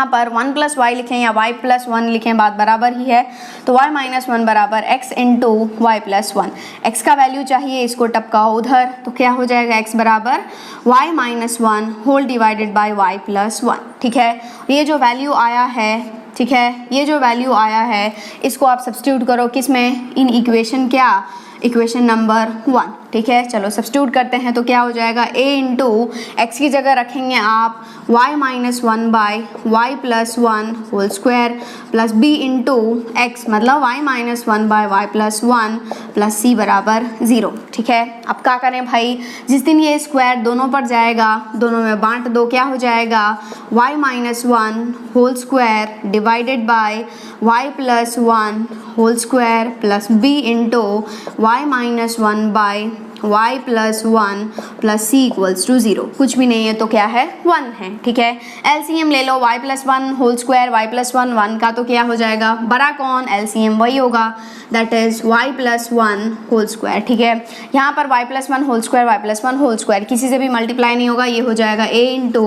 पर 1 प्लस वाई लिखें या y प्लस 1 लिखें, बात बराबर ही है। तो y माइनस 1 बराबर x into y plus 1, x का वैल्यू चाहिए, इसको टपकाओ उधर, तो क्या हो जाएगा x बराबर y minus 1 whole divided by y plus 1। ठीक है, ये जो वैल्यू आया है, ठीक है, ये जो वैल्यू आया है इसको आप सब्स्टिट्यूट करो किस में, इन इक्वेशन क्या, इक्वेशन नंबर 1। ठीक है, चलो सब्स्टिट्यूट करते हैं तो क्या हो जाएगा, a इंटू एक्स की जगह रखेंगे आप y minus 1 by y plus 1 whole square plus b into x मतलब y minus 1 by y plus 1 plus c बराबर 0। ठीक है, अब क्या करें भाई, जिस दिन ये स्क्वायर दोनों पर जाएगा दोनों में बांट दो, क्या हो जाएगा y minus 1 whole square divided by y plus 1 whole square plus b into y minus 1 by y plus 1 plus c equals to 0। कुछ भी नहीं है तो क्या है 1 है। ठीक है, एलसीएम ले लो, y plus 1 whole square y plus 1 1 का तो क्या हो जाएगा, बड़ा कौन, एलसीएम वही होगा, that is y plus 1 whole square. ठीक है, यहाँ पर y plus 1 whole square y plus 1 whole square किसी से भी मल्टीप्लाई नहीं होगा, ये हो जाएगा a into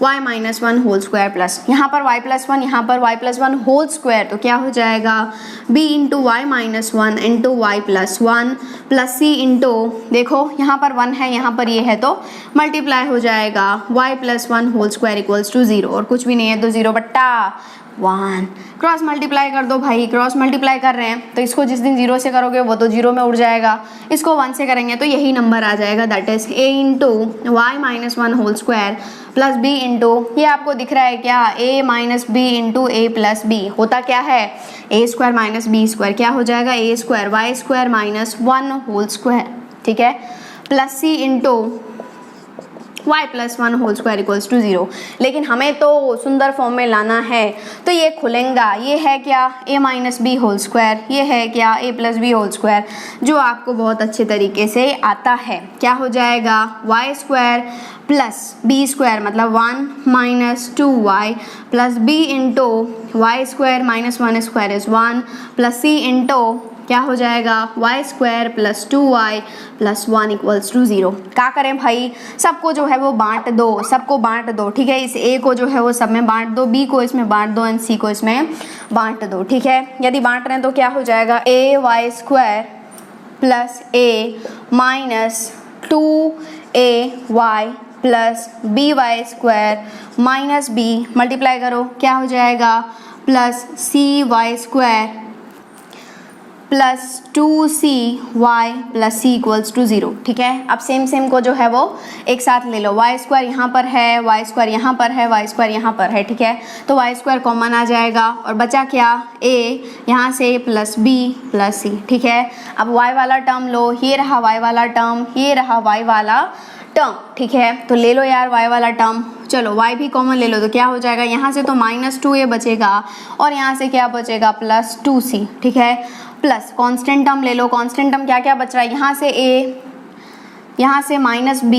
y minus 1 whole square plus यहाँ पर y प्लस 1 यहाँ पर y प्लस 1 होल स्क्वायर तो क्या हो जाएगा b into y minus 1 into y plus 1 plus c into, देखो यहाँ पर 1 है यहाँ पर ये है तो मल्टीप्लाई हो जाएगा y plus 1 whole square equals to 0 और कुछ भी नहीं है तो 0 बट्टा 1। क्रॉस मल्टीप्लाई कर दो भाई, क्रॉस मल्टीप्लाई कर रहे हैं तो इसको जिस दिन 0 से करोगे वो तो 0 में उड़ जाएगा, इसको 1 से करेंगे तो यही नंबर आ जाएगा, that is a into y minus 1 whole square plus b into, ये आपको दिख रहा है क्या, a minus b into a plus b, होता क्या है a square minus b square, क्या हो जाएगा a square y square minus 1 whole square. ठीक है, plus c into y plus 1 whole square equals to 0। लेकिन हमें तो सुंदर फॉर्म में लाना है तो ये खुलेगा, ये है क्या a minus b whole square, ये है क्या a plus b whole square, जो आपको बहुत अच्छे तरीके से आता है। क्या हो जाएगा y square plus b square मतलब 1 minus 2y plus b into y square minus 1 square is 1 plus c into क्या हो जाएगा y square plus 2y plus 1 equals to 0। क्या करें भाई, सबको जो है वो बांट दो, सबको बांट दो। ठीक है, इस a को जो है वो सब में बांट दो, b को इसमें बांट दो एंड c को इसमें बांट दो। ठीक है, यदि बांट रहे हैं तो क्या हो जाएगा a y square plus a minus 2ay plus b y square minus b, multiply करो क्या हो जाएगा plus c y square plus 2cy plus c equals to 0। ठीक है, अब सेम को जो है वो एक साथ ले लो, y स्क्वायर यहाँ पर है, y स्क्वायर यहाँ पर है, y स्क्वायर यहाँ पर है। ठीक है, तो y स्क्वायर कॉमन आ जाएगा और बचा क्या a यहाँ से प्लस b प्लस c। ठीक है, अब y वाला टर्म लो, ये रहा y वाला टर्म, ये रहा y वाला टर्म, ठीक है। तो ले लो यार y वाला टर्म, चलो y भी कॉमन ले लो, तो क्या हो जाएगा यहाँ से तो -2a बचेगा और यहाँ से क्या बचेगा +2c, ठीक है। प्लस कांस्टेंट टर्म ले लो, कांस्टेंट टर्म क्या क्या बच रहा है, यहाँ से a, यहाँ से -b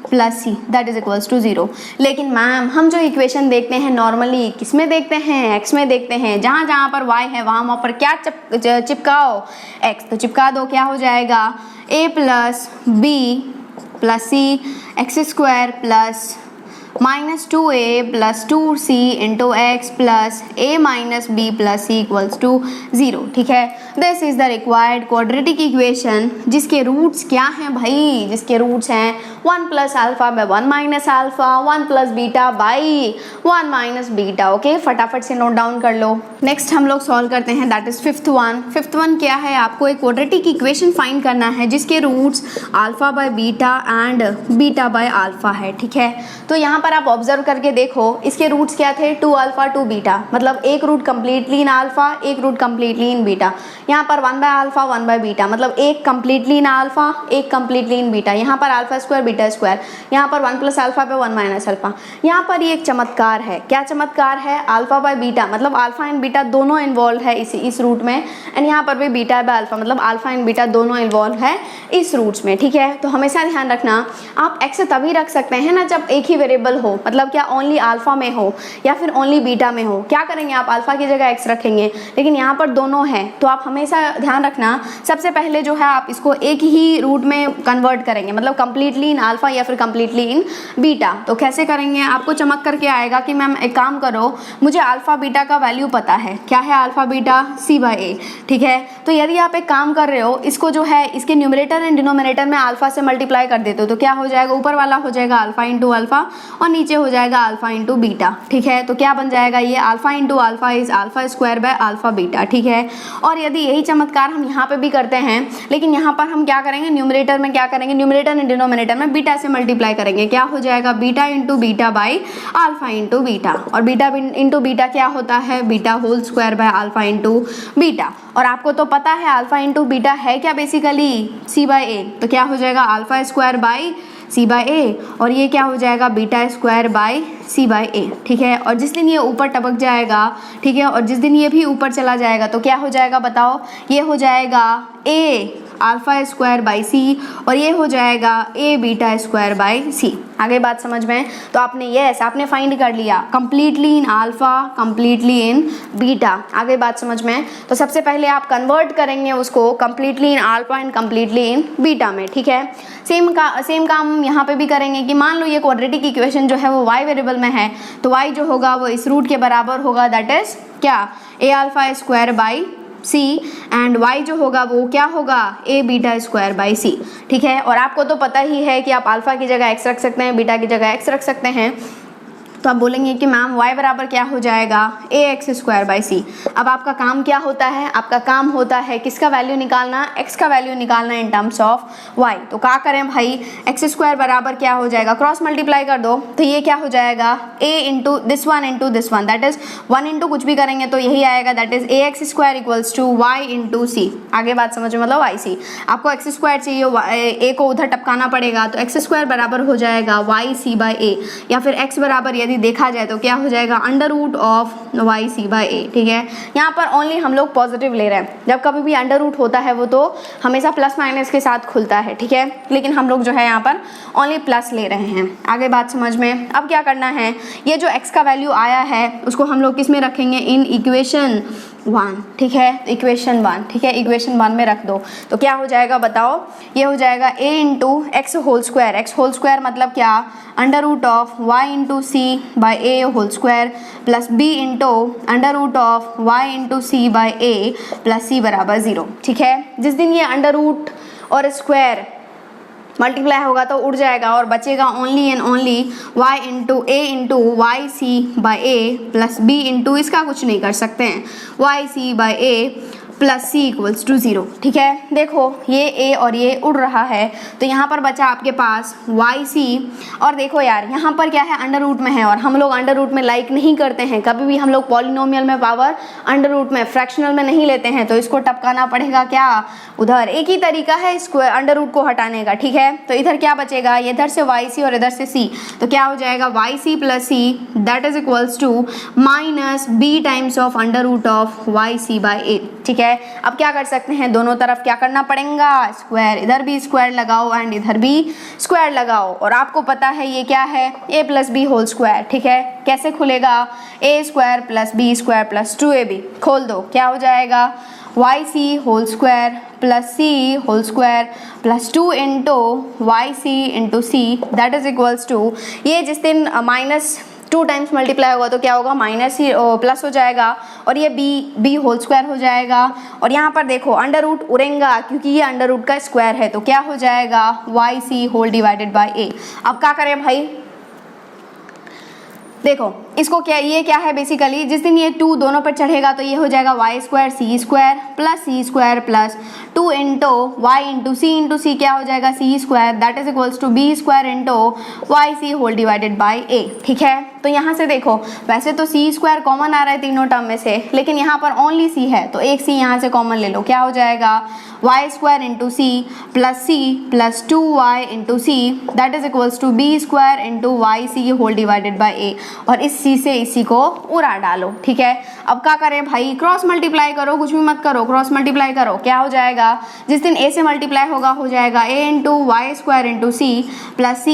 + c that is equals to 0। लेकिन मैम हम जो इक्वेशन देखते हैं नॉर्मली किस में देखते हैं, x में देखते हैं, जहाँ जहाँ पर y है वहाँ पर क्या चिपकाओ x, तो चिपका दो, क्या हो जाएगा a + b + c x² plus -2a + 2c into x plus a - b + c equals to 0, ठीक है। This is the required quadratic equation जिसके रूट्स क्या हैं भाई, जिसके रूट्स हैं 1 + α / 1 - α, 1 + β / 1 - β, ओके। फटाफट से नोट डाउन कर लो। नेक्स्ट हम लोग सॉल्व करते हैं, दैट इज फिफ्थ वन क्या है, आपको एक क्वाड्रेटिक इक्वेशन फाइंड करना है जिसके रूट्स α / β एंड β / α है, ठीक है। तो यहाँ पर आप ऑब्जर्व करके देखो, इसके रूट्स क्या थे 2α 2β, मतलब एक रूट कंप्लीटली इन अल्फा, एक रूट कंप्लीटली इन बीटा। यहाँ पर 1/α 1/β, मतलब एक कंप्लीटली इन अल्फा, एक कंप्लीटली इन बीटा। यहाँ पर α² β², यहाँ पर 1 + α पे 1 - α। यहाँ पर ये एक चमत्कार है, क्या चमत्कार है, α / β, मतलब α एंड बीटा दोनों इन्वॉल्व है इस रूट में, एंड यहाँ पर भी β / α, मतलब α एंड बीटा दोनों इन्वॉल्व है इस रूट्स में, ठीक है। तो हमेशा ध्यान रखना, आप x तभी रख सकते हैं ना जब एक ही वेरिएबल हो, मतलब क्या ओनली अल्फा में हो या फिर ओनली बीटा में हो। क्या करेंगे आप, अल्फा की जगह x रखेंगे, लेकिन यहाँ पर दोनों है, तो आप हमेशा ध्यान रखना सबसे पहले जो है आप इसको एक ही रूट में कन्वर्ट करेंगे, मतलब कंप्लीटली इन अल्फा या फिर कंप्लीटली इन बीटा। तो कैसे करेंगे, आपको चमक करके आएगा कि मैम एक काम करो, मुझे अल्फा बीटा का वैल्यू पता है, क्या है अल्फा बीटा c/a, ठीक है। तो यदि आप एक काम कर रहे हो, इसको जो है इसके न्यूमरेटर एंड डिनोमिनेटर में अल्फा से मल्टीप्लाई कर देते हो, तो क्या हो जाएगा, ऊपर वाला हो जाएगा अल्फा इंटू अल्फा और नीचे हो जाएगा अल्फा इंटू बीटा, ठीक है। तो क्या बन जाएगा ये, alpha into alpha is α² / alpha beta, ठीक है। और यदि यही चमत्कार हम यहाँ पे भी करते हैं, लेकिन यहाँ पर हम क्या करेंगे, न्यूमरेटर में क्या करेंगे, न्यूमरेटर एंड डिनोमिनेटर में बीटा से मल्टीप्लाई करेंगे, क्या हो जाएगा beta into beta by alpha into beta, और बीटा इंटू बीटा क्या होता है, बीटा होल² / अल्फा इंटू बीटा। और आपको तो पता है अल्फा इंटू बीटा है क्या, बेसिकली c/a, तो क्या हो जाएगा α² / c/a, और ये क्या हो जाएगा β² / c/a, ठीक है। और जिस दिन ये ऊपर टपक जाएगा, ठीक है, और जिस दिन ये भी ऊपर चला जाएगा, तो क्या हो जाएगा बताओ, ये हो जाएगा a α² / c, और ये हो जाएगा a β² / c। आगे बात समझ में, तो आपने आपने फाइंड कर लिया completely in alpha, completely in beta. आगे बात समझ में, तो सबसे पहले आप कन्वर्ट करेंगे उसको completely in alpha and completely in beta में, ठीक है। सेम काम यहाँ पे भी करेंगे कि मान लो ये क्वाड्रेटिक इक्वेशन जो है वो y वेरिएबल में है, तो y जो होगा वो इस रूट के बराबर होगा, दैट इज क्या, a α² / c, एंड y जो होगा वो क्या होगा, a β² / c, ठीक है। और आपको तो पता ही है कि आप अल्फा की जगह x रख सकते हैं, बीटा की जगह x रख सकते हैं, तो आप बोलेंगे कि मैम y बराबर क्या हो जाएगा, ax² / c। अब आपका काम क्या होता है, आपका काम होता है किसका वैल्यू निकालना, x का वैल्यू निकालना इन टर्म्स ऑफ y। तो क्या करें भाई, x² बराबर क्या हो जाएगा, क्रॉस मल्टीप्लाई कर दो, तो ये क्या हो जाएगा a into this one, that is 1 into कुछ भी करेंगे तो यही आएगा, that is ax² equals to y into c। आगे बात समझ में, मतलब yc, आपको x² चाहिए, a को उधर टपकाना पड़ेगा, तो x² बराबर हो जाएगा yc/a, या फिर x बराबर यदि देखा जाए तो क्या हो जाएगा √ ऑफ yc/a, ठीक है। यहाँ पर ओनली हम लोग पॉजिटिव ले रहे हैं, जब कभी भी √ होता है वो तो हमेशा प्लस माइनस के साथ खुलता है, ठीक है, लेकिन हम लोग जो है यहाँ पर ओनली प्लस ले रहे हैं। आगे बात समझ में, अब क्या करना है, ये जो x का वैल्यू आया है उसको हम लोग किस में रखेंगे, इन इक्वेशन 1, ठीक है, इक्वेशन 1, ठीक है, इक्वेशन 1 में रख दो, तो क्या हो जाएगा बताओ, ये हो जाएगा a into x whole square मतलब क्या, √ of y into c/a² plus b into √ of y into c/a plus c बराबर 0, ठीक है। जिस दिन ये √ और स्क्वायर मल्टीप्लाई होगा तो उड़ जाएगा और बचेगा only and only y into a into yc/a plus b into, इसका कुछ नहीं कर सकते हैं, yc/a plus c equals to 0। ठीक है, देखो ये ए और ये उड़ रहा है, तो यहाँ पर बचा आपके पास वाई सी। और देखो यार यहाँ पर क्या है, अंडर रूट में है, और हम लोग अंडर रूट में लाइक नहीं करते हैं, कभी भी हम लोग पॉलिनोमियल में पावर अंडर रूट में, फ्रैक्शनल में नहीं लेते हैं, तो इसको टपकाना पड़ेगा क्या, उधर। एक ही तरीका है स्क्वायर अंडर रूट को हटाने का। ठीक है, तो इधर क्या बचेगा, इधर से वाई सी और इधर से सी, तो क्या हो जाएगा y c plus c that is equals to minus b times of under root of y c by a. ठीक है, अब क्या कर सकते हैं, दोनों तरफ क्या करना पड़ेगा, स्क्वायर, इधर भी स्क्वायर लगाओ एंड इधर भी स्क्वायर लगाओ, और आपको पता है ये क्या है, a plus b whole square. ठीक है, कैसे खुलेगा, a square plus b square plus 2ab, खोल दो, क्या हो जाएगा y c whole square plus c whole square plus 2 into y c into c that is equals to, ये जिस दिन माइनस 2 टाइम्स मल्टीप्लाई होगा तो क्या होगा, माइनस ही प्लस हो जाएगा, और ये बी होल स्क्वायर हो जाएगा। और यहाँ पर देखो अंडर रूट उड़ेगा क्योंकि ये अंडर रूट का स्क्वायर है, तो क्या हो जाएगा y c whole divided by a. अब क्या करें भाई, देखो इसको क्या, ये क्या है बेसिकली, जिस दिन ये 2 दोनों पर चढ़ेगा तो ये हो जाएगा y square c square plus c square plus 2 into y into c क्या हो जाएगा c square that is equals to b square into y c whole divided by a. ठीक है, तो यहाँ से देखो वैसे तो सी स्क्वायर कॉमन आ रहा है तीनों टर्म में से, लेकिन यहाँ पर ओनली सी है, तो एक सी यहाँ से कॉमन ले लो, क्या हो जाएगा y square into c plus 2y into c that is equals to b square into y c whole divided by a, और इस सी से इसी को उड़ा डालो। ठीक है, अब क्या करें भाई, क्रॉस मल्टीप्लाई करो, कुछ भी मत करो, क्रॉस मल्टीप्लाई करो, क्या हो जाएगा, जिस दिन a से मल्टीप्लाई होगा हो जाएगा a into y square into c plus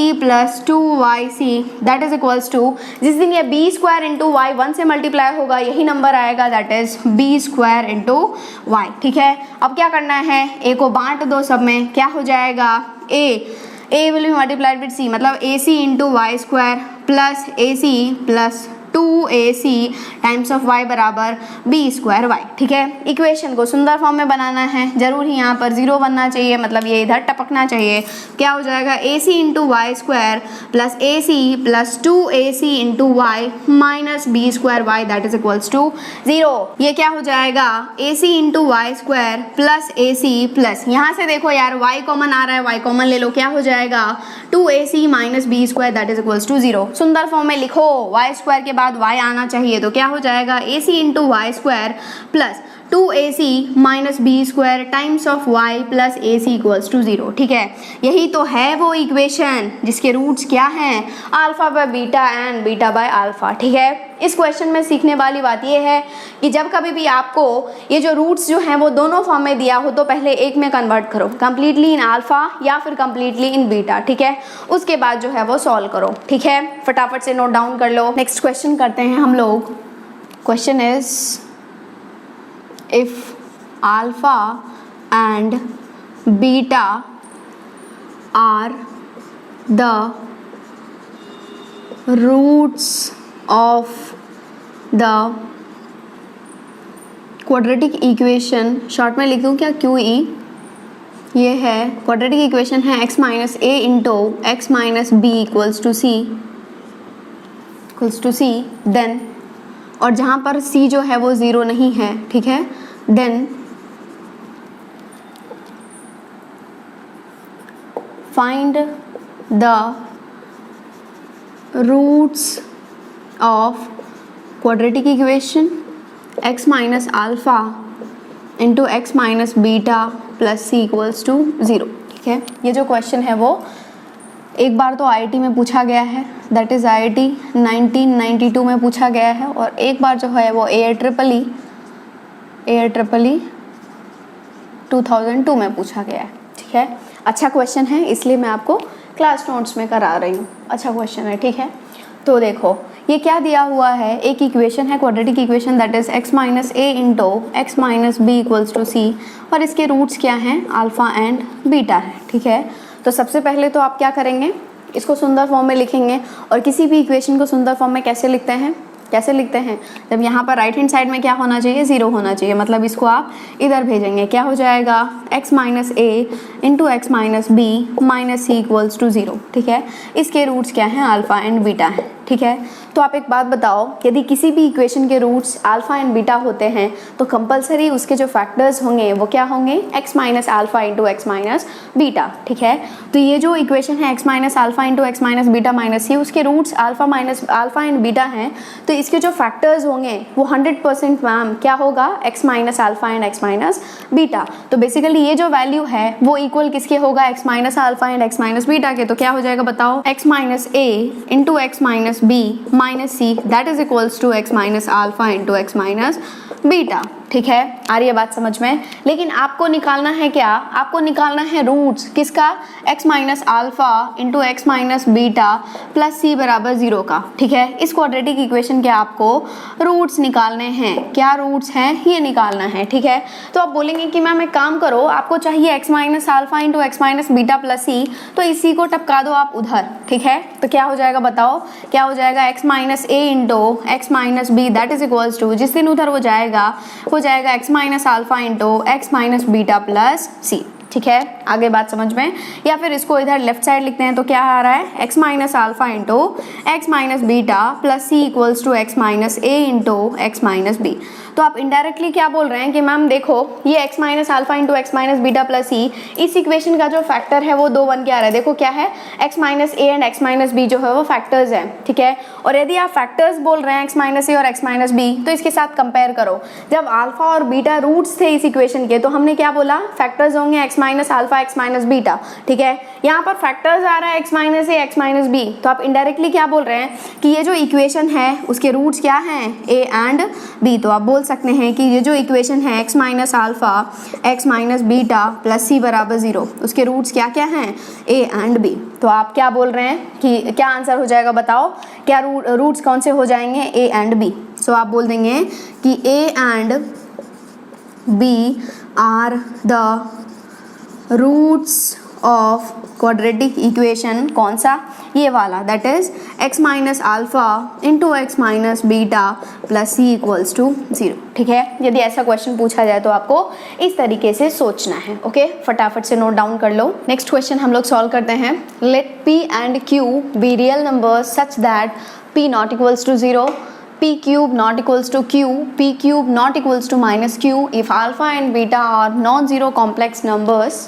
2yc that is equals to, जिस दिन ये b स्क्वायर इंटू वाई 1 से मल्टीप्लाई होगा यही नंबर आएगा that is b square into y. ठीक है, अब क्या करना है, a को बांट दो सब में, क्या हो जाएगा a will be multiplied with c, मतलब ac into y square plus ac plus 2ac times of y बराबर b स्क्वायर y। ठीक है, इक्वेशन को सुंदर फॉर्म में बनाना है, जरूर ही यहाँ पर 0 बनना चाहिए, मतलब ये इधर टपकना चाहिए, क्या हो जाएगा ac into y square plus ac plus 2ac into y minus b square y that is equals to 0। ये क्या हो जाएगा ac into y square plus ac plus, यहाँ से देखो यार y कॉमन आ रहा है, y कॉमन ले लो, क्या हो जाएगा 2ac minus b square that is equals to 0। सुंदर फॉर्म में लिखो, y स्क्वायर के बाद y आना चाहिए, तो क्या हो जाएगा ac into y square plus 2ac minus b square times of y plus ac equals to 0। ठीक है, यही तो है वो इक्वेशन जिसके रूट्स क्या हैं, alpha by beta and beta by alpha. ठीक है, इस क्वेश्चन में सीखने वाली बात ये है कि जब कभी भी आपको ये जो रूट्स जो हैं वो दोनों फॉर्म में दिया हो तो पहले एक में कन्वर्ट करो, कंप्लीटली इन अल्फा या फिर कंप्लीटली इन बीटा। ठीक है, उसके बाद जो है वो सॉल्व करो। ठीक है, फटाफट से नोट डाउन कर लो। नेक्स्ट क्वेश्चन करते हैं हम लोग। Question is if alpha and beta are the roots of the quadratic equation, short में लिख दूँ क्या QE, ये है क्वाड्रेटिक इक्वेशन है x minus a into x minus b equals to c then, और जहाँ पर c जो है वो 0 नहीं है, ठीक है, then find the roots of quadratic equation x minus alpha into x minus beta plus c equals to 0। ठीक है, ये जो क्वेश्चन है वो एक बार तो IIT में पूछा गया है, दैट इज़ IIT 1992 में पूछा गया है, और एक बार जो है वो AIEEE 2002 में पूछा गया है। ठीक है, अच्छा क्वेश्चन है, इसलिए मैं आपको क्लास नोट्स में करा रही हूँ, अच्छा क्वेश्चन है। ठीक है, तो देखो ये क्या दिया हुआ है, एक इक्वेशन है quadratic equation that is x minus a into x minus b equals to c, और इसके रूट्स क्या हैं, अल्फा एंड बीटा है। ठीक है, तो सबसे पहले तो आप क्या करेंगे, इसको सुंदर फॉर्म में लिखेंगे, और किसी भी इक्वेशन को सुंदर फॉर्म में कैसे लिखते हैं, जब यहाँ पर राइट हैंड साइड में क्या होना चाहिए, 0 होना चाहिए, मतलब इसको आप इधर भेजेंगे, क्या हो जाएगा x minus a into x minus b minus c equals to 0। ठीक है, इसके रूट्स क्या हैं, अल्फा एंड बीटा है। ठीक है। तो आप एक बात बताओ, यदि किसी भी इक्वेशन के रूट्स अल्फा एंड बीटा होते हैं तो कंपलसरी उसके जो फैक्टर्स होंगे वो क्या होंगे, x minus alpha into x minus beta, ठीक है। तो ये जो इक्वेशन है x minus alpha into x minus beta minus c, उसके रूट्स अल्फा एंड बीटा हैं, तो इसके जो फैक्टर्स होंगे वो 100% मैम क्या होगा, x minus alpha and x minus beta. तो बेसिकली ये जो वैल्यू है वो इक्वल किसके होगा, x minus alpha and x minus beta के। तो क्या हो जाएगा बताओ, x minus a into x minus b minus c that is equals to x minus alpha into x minus beta, ठीक है। आ रही है बात समझ में। लेकिन आपको निकालना है क्या, आपको निकालना है रूट्स किसका, x minus alpha into x minus beta plus c बराबर 0 का, ठीक है। इस क्वाड्रेटिक इक्वेशन के आपको रूट्स निकालने हैं। क्या रूट्स हैं, ये निकालना है, ठीक है। तो आप बोलेंगे कि मैम एक काम करो, आपको चाहिए x minus alpha into x minus beta plus c, तो इसी को टपका दो आप उधर, ठीक है। तो क्या हो जाएगा बताओ, क्या हो जाएगा, x minus a into x minus b that is equals to, जिस दिन उधर वो जाएगा x minus alpha into x minus beta plus c, ठीक है। आगे बात समझ में। या फिर इसको इधर लेफ्ट साइड लिखते हैं तो क्या आ रहा है, x minus alpha into x minus beta plus c equals to x minus a into x minus b. तो आप इनडायरेक्टली क्या बोल रहे हैं कि मैम देखो ये x minus alpha into x minus beta plus c, इस इक्वेशन का जो फैक्टर है वो 2 बन के आ रहा है। देखो क्या है, x minus a and x minus b जो है वो फैक्टर्स है, ठीक है। और यदि आप फैक्टर्स बोल रहे हैं x माइनस ए और x माइनस बी, तो इसके साथ कंपेयर करो। जब अल्फा और बीटा रूट्स थे इस इक्वेशन के, तो हमने क्या बोला, फैक्टर्स होंगे x minus alpha x minus beta, ठीक है। यहाँ पर फैक्टर्स आ रहा है x माइनस ए एक्स माइनस बी, तो आप इनडायरेक्टली क्या बोल रहे हैं कि ये जो इक्वेशन है उसके रूट्स क्या हैं, a एंड b। तो आप बोल सकते हैं कि ये जो इक्वेशन है x minus alpha x minus beta plus c बराबर 0, उसके रूट्स क्या क्या हैं, a एंड b। तो आप क्या बोल रहे हैं कि क्या आंसर हो जाएगा बताओ, क्या रूट्स कौन से हो जाएंगे, a एंड b। सो आप बोल देंगे कि a and b are the roots of quadratic equation, कौन सा, ये वाला, that is x minus alpha into x minus beta plus c equals to 0, ठीक है। यदि ऐसा क्वेश्चन पूछा जाए तो आपको इस तरीके से सोचना है, ओके। फटाफट से नोट डाउन कर लो। नेक्स्ट क्वेश्चन हम लोग सॉल्व करते हैं। Let p and q be real numbers such that p not equals to 0, p cube not equals to q, p cube not equals to minus q if alpha and beta are non-zero complex numbers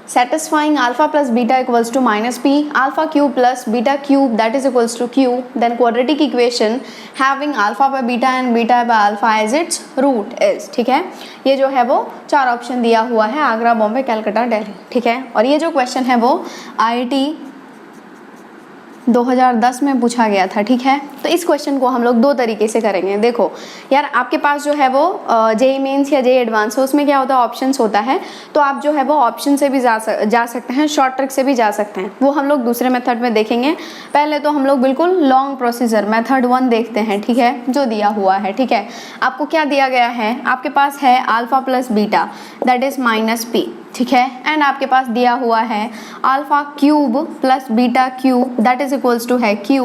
satisfying alpha plus beta equals to minus p, alpha cube plus beta cube that is equals to q, then quadratic equation having alpha by beta and beta by alpha as its root is, ठीक है। ये जो है वो 4 option दिया हुआ है, आगरा, बॉम्बे, कलकत्ता, दिल्ली, ठीक है। और ये जो क्वेश्चन है वो IIT 2010 में पूछा गया था, ठीक है। तो इस क्वेश्चन को हम लोग 2 तरीके से करेंगे। देखो यार, आपके पास जो है वो जेई मेंस या जेई एडवांस है, उसमें क्या होता है, ऑप्शंस होता है। तो आप जो है वो ऑप्शन से भी जा सकते हैं, शॉर्ट ट्रिक से भी जा सकते हैं। वो हम लोग दूसरे मेथड में देखेंगे। पहले तो हम लोग बिल्कुल लॉन्ग प्रोसीजर मेथड 1 देखते हैं, ठीक है, जो दिया हुआ है, ठीक है। आपको क्या दिया गया है, आपके पास है alpha plus beta that is minus p, ठीक है। एंड आपके पास दिया हुआ है alpha cube plus beta cube that is equals to है क्यू।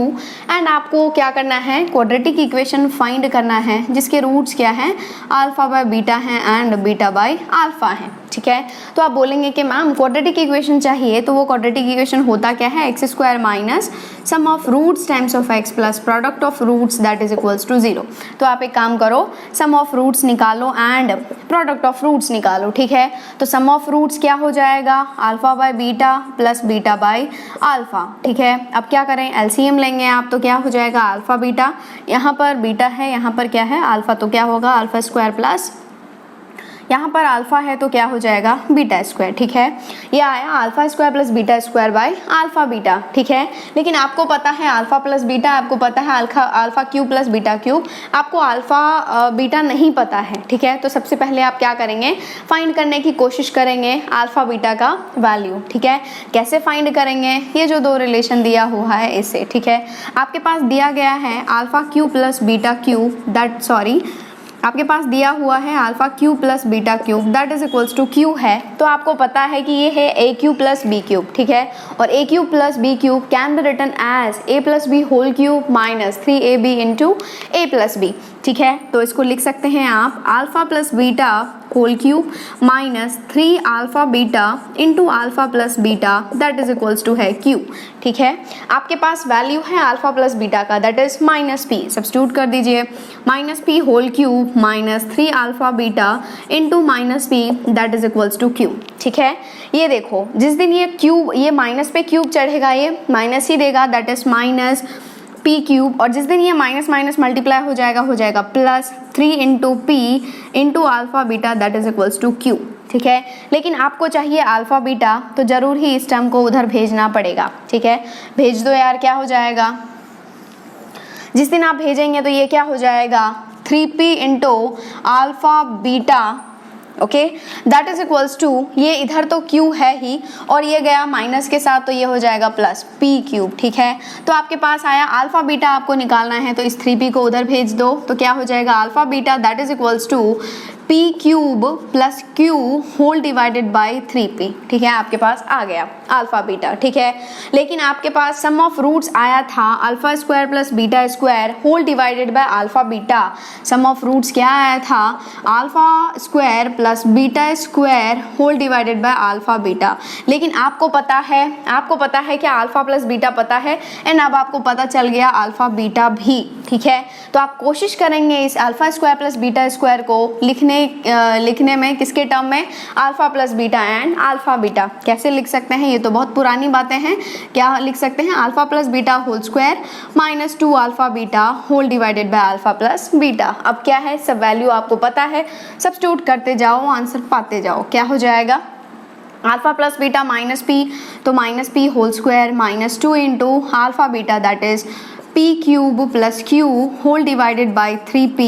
एंड आपको क्या करना है, क्वाड्रेटिक इक्वेशन फाइंड करना है जिसके रूट्स क्या हैं, अल्फा बाय बीटा हैं एंड बीटा बाय अल्फा हैं, ठीक है। तो आप बोलेंगे कि मैम क्वाड्रेटिक इक्वेशन चाहिए, तो वो क्वाड्रेटिक इक्वेशन होता क्या है, x square minus sum of roots times of x plus product of roots that is equals to 0। तो आप एक काम करो, सम ऑफ रूट्स निकालो एंड प्रोडक्ट ऑफ रूट्स निकालो, ठीक है। तो सम ऑफ रूट्स क्या हो जाएगा, alpha by beta plus beta by alpha, ठीक है। अब क्या करें, एलसीएम लेंगे आप, तो क्या हो जाएगा, अल्फा बीटा, यहाँ पर बीटा है, यहाँ पर क्या है, अल्फा, तो क्या होगा, अल्फा स्क्वायर प्लस यहाँ पर अल्फा है तो क्या हो जाएगा, बीटा स्क्वायर, ठीक है। ये आया alpha square plus beta square by alpha beta, ठीक है। लेकिन आपको पता है अल्फा प्लस बीटा, आपको पता है alpha cube plus beta cube, आपको अल्फा बीटा नहीं पता है, ठीक है। तो सबसे पहले आप क्या करेंगे, फाइंड करने की कोशिश करेंगे अल्फा बीटा का वैल्यू, ठीक है। कैसे फाइंड करेंगे, ये जो 2 रिलेशन दिया हुआ है इससे, ठीक है। आपके पास दिया गया है alpha cube plus beta cube आपके पास दिया हुआ है alpha cube plus beta cube that is equals to q है। तो आपको पता है कि ये है a cube plus b cube, ठीक है। और a cube plus b cube can be written as a plus b whole cube minus 3ab into a plus b, ठीक है। तो इसको लिख सकते हैं आप alpha plus beta whole cube minus 3 alpha beta into alpha plus beta that is equals to है q. ठीक है, आपके पास वैल्यू है अल्फा प्लस बीटा का that is minus p, substitute कर दीजिए, minus p whole cube minus 3 alpha beta into minus p that is equals to q. ठीक है, ये देखो जिस दिन ये क्यूब ये माइनस पे क्यूब चढ़ेगा ये माइनस ही देगा that is minus p cube, और जिस दिन ये माइनस माइनस मल्टीप्लाई हो जाएगा plus 3 into p into alpha beta that is equals to q. ठीक है, लेकिन आपको चाहिए अल्फा बीटा तो जरूर ही इस टर्म को उधर भेजना पड़ेगा। ठीक है, भेज दो यार, क्या हो जाएगा, जिस दिन आप भेजेंगे तो ये क्या हो जाएगा 3p into alpha beta, okay that is equals to, ये इधर तो q है ही और ये गया माइनस के साथ तो ये हो जाएगा प्लस p क्यूब। ठीक है, तो आपके पास आया अल्फा बीटा आपको निकालना है तो इस 3p को उधर भेज दो तो क्या हो जाएगा alpha beta that is equals to p cube plus q whole divided by 3p। ठीक है, आपके पास आ गया अल्फा बीटा। ठीक है, लेकिन आपके पास सम ऑफ रूट्स आया था alpha square plus beta square whole divided by alpha beta. Sum of roots क्या आया था alpha square plus beta square whole divided by alpha beta, लेकिन आपको पता है क्या अल्फा प्लस बीटा पता है एंड अब आपको पता चल गया अल्फा बीटा भी। ठीक है, तो आप कोशिश करेंगे इस alpha square plus beta square को लिखने में किसके टर्म में alpha plus beta and alpha beta. कैसे लिख सकते हैं, ये तो बहुत पुरानी बातें हैं, क्या लिख सकते हैं alpha plus beta whole square minus 2 alpha beta whole divided by alpha plus beta. अब क्या है, सब वैल्यू आपको पता है, सब्स्टिट्यूट करते जाओ आंसर पाते जाओ। क्या हो जाएगा alpha plus beta minus p, तो minus p whole square minus 2 into alpha beta that is p cube plus q whole divided by 3p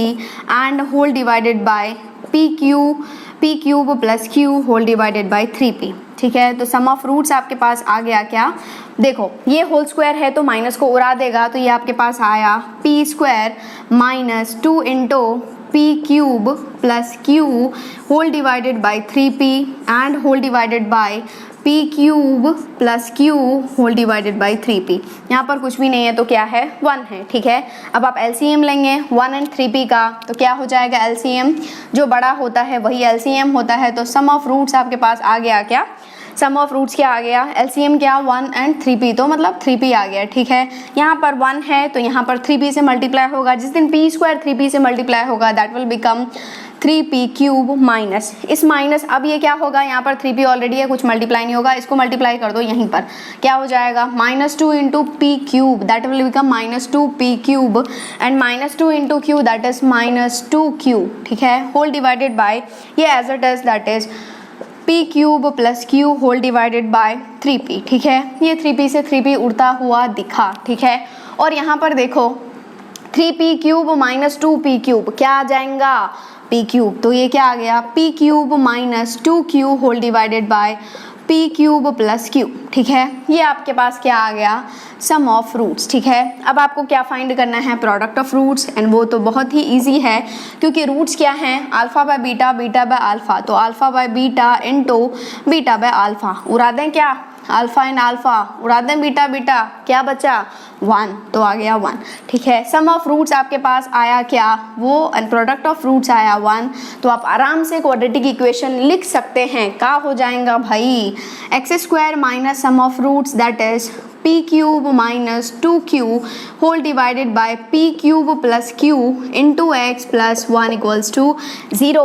and whole divided by p cube plus q whole divided by 3p। ठीक है, तो सम of roots आपके पास आ गया क्या, देखो ये होल स्क्वायर है तो माइनस को उड़ा देगा तो ये आपके पास आया p square minus 2 into p cube plus q whole divided by 3p and whole divided by p cube plus q whole divided by 3p। यहाँ पर कुछ भी नहीं है तो क्या है 1 है। ठीक है, अब आप LCM लेंगे 1 एंड 3p का तो क्या हो जाएगा LCM, जो बड़ा होता है वही LCM होता है, तो सम ऑफ रूट्स आपके पास आ गया क्या, सम ऑफ रूट्स क्या आ गया LCM क्या 1 एंड 3p, तो मतलब 3p आ गया। ठीक है, यहाँ पर 1 है तो यहाँ पर 3p से मल्टीप्लाई होगा, जिस दिन p स्क्वायर 3p से मल्टीप्लाई होगा that will become 3p cube minus इस माइनस, अब ये क्या होगा, यहाँ पर 3p ऑलरेडी है कुछ मल्टीप्लाई नहीं होगा, इसको मल्टीप्लाई कर दो यहीं पर, क्या हो जाएगा minus 2 into p cube that will become minus 2p cube and minus 2 into q that is minus 2q। ठीक है, होल डिवाइडेड बाय ये as it is that is p cube plus q whole divided by 3p। ठीक है, ये 3p से 3p उड़ता हुआ दिखा। ठीक है, और यहाँ पर देखो 3p cube minus 2p cube क्या आ जाएगा p क्यूब, तो ये क्या आ गया p cube minus 2q whole divided by p cube plus q। ठीक है, ये आपके पास क्या आ गया सम ऑफ रूट्स। ठीक है, अब आपको क्या फाइंड करना है प्रोडक्ट ऑफ रूट्स, एंड वो तो बहुत ही इजी है क्योंकि रूट्स क्या हैं alpha by beta, beta by alpha, तो alpha by beta into beta by alpha, उड़ा दें क्या अल्फा एंड अल्फा, उड़ा दें बीटा बीटा, क्या बचा 1, तो आ गया 1। ठीक है, सम ऑफ रूट्स आपके पास आया क्या, वो एंड प्रोडक्ट ऑफ रूट्स आया 1, तो आप आराम से क्वाड्रेटिक इक्वेशन लिख सकते हैं। क्या हो जाएगा भाई x square minus sum of roots that is p cube minus 2q whole divided by p cube plus q into x plus 1 equals to 0।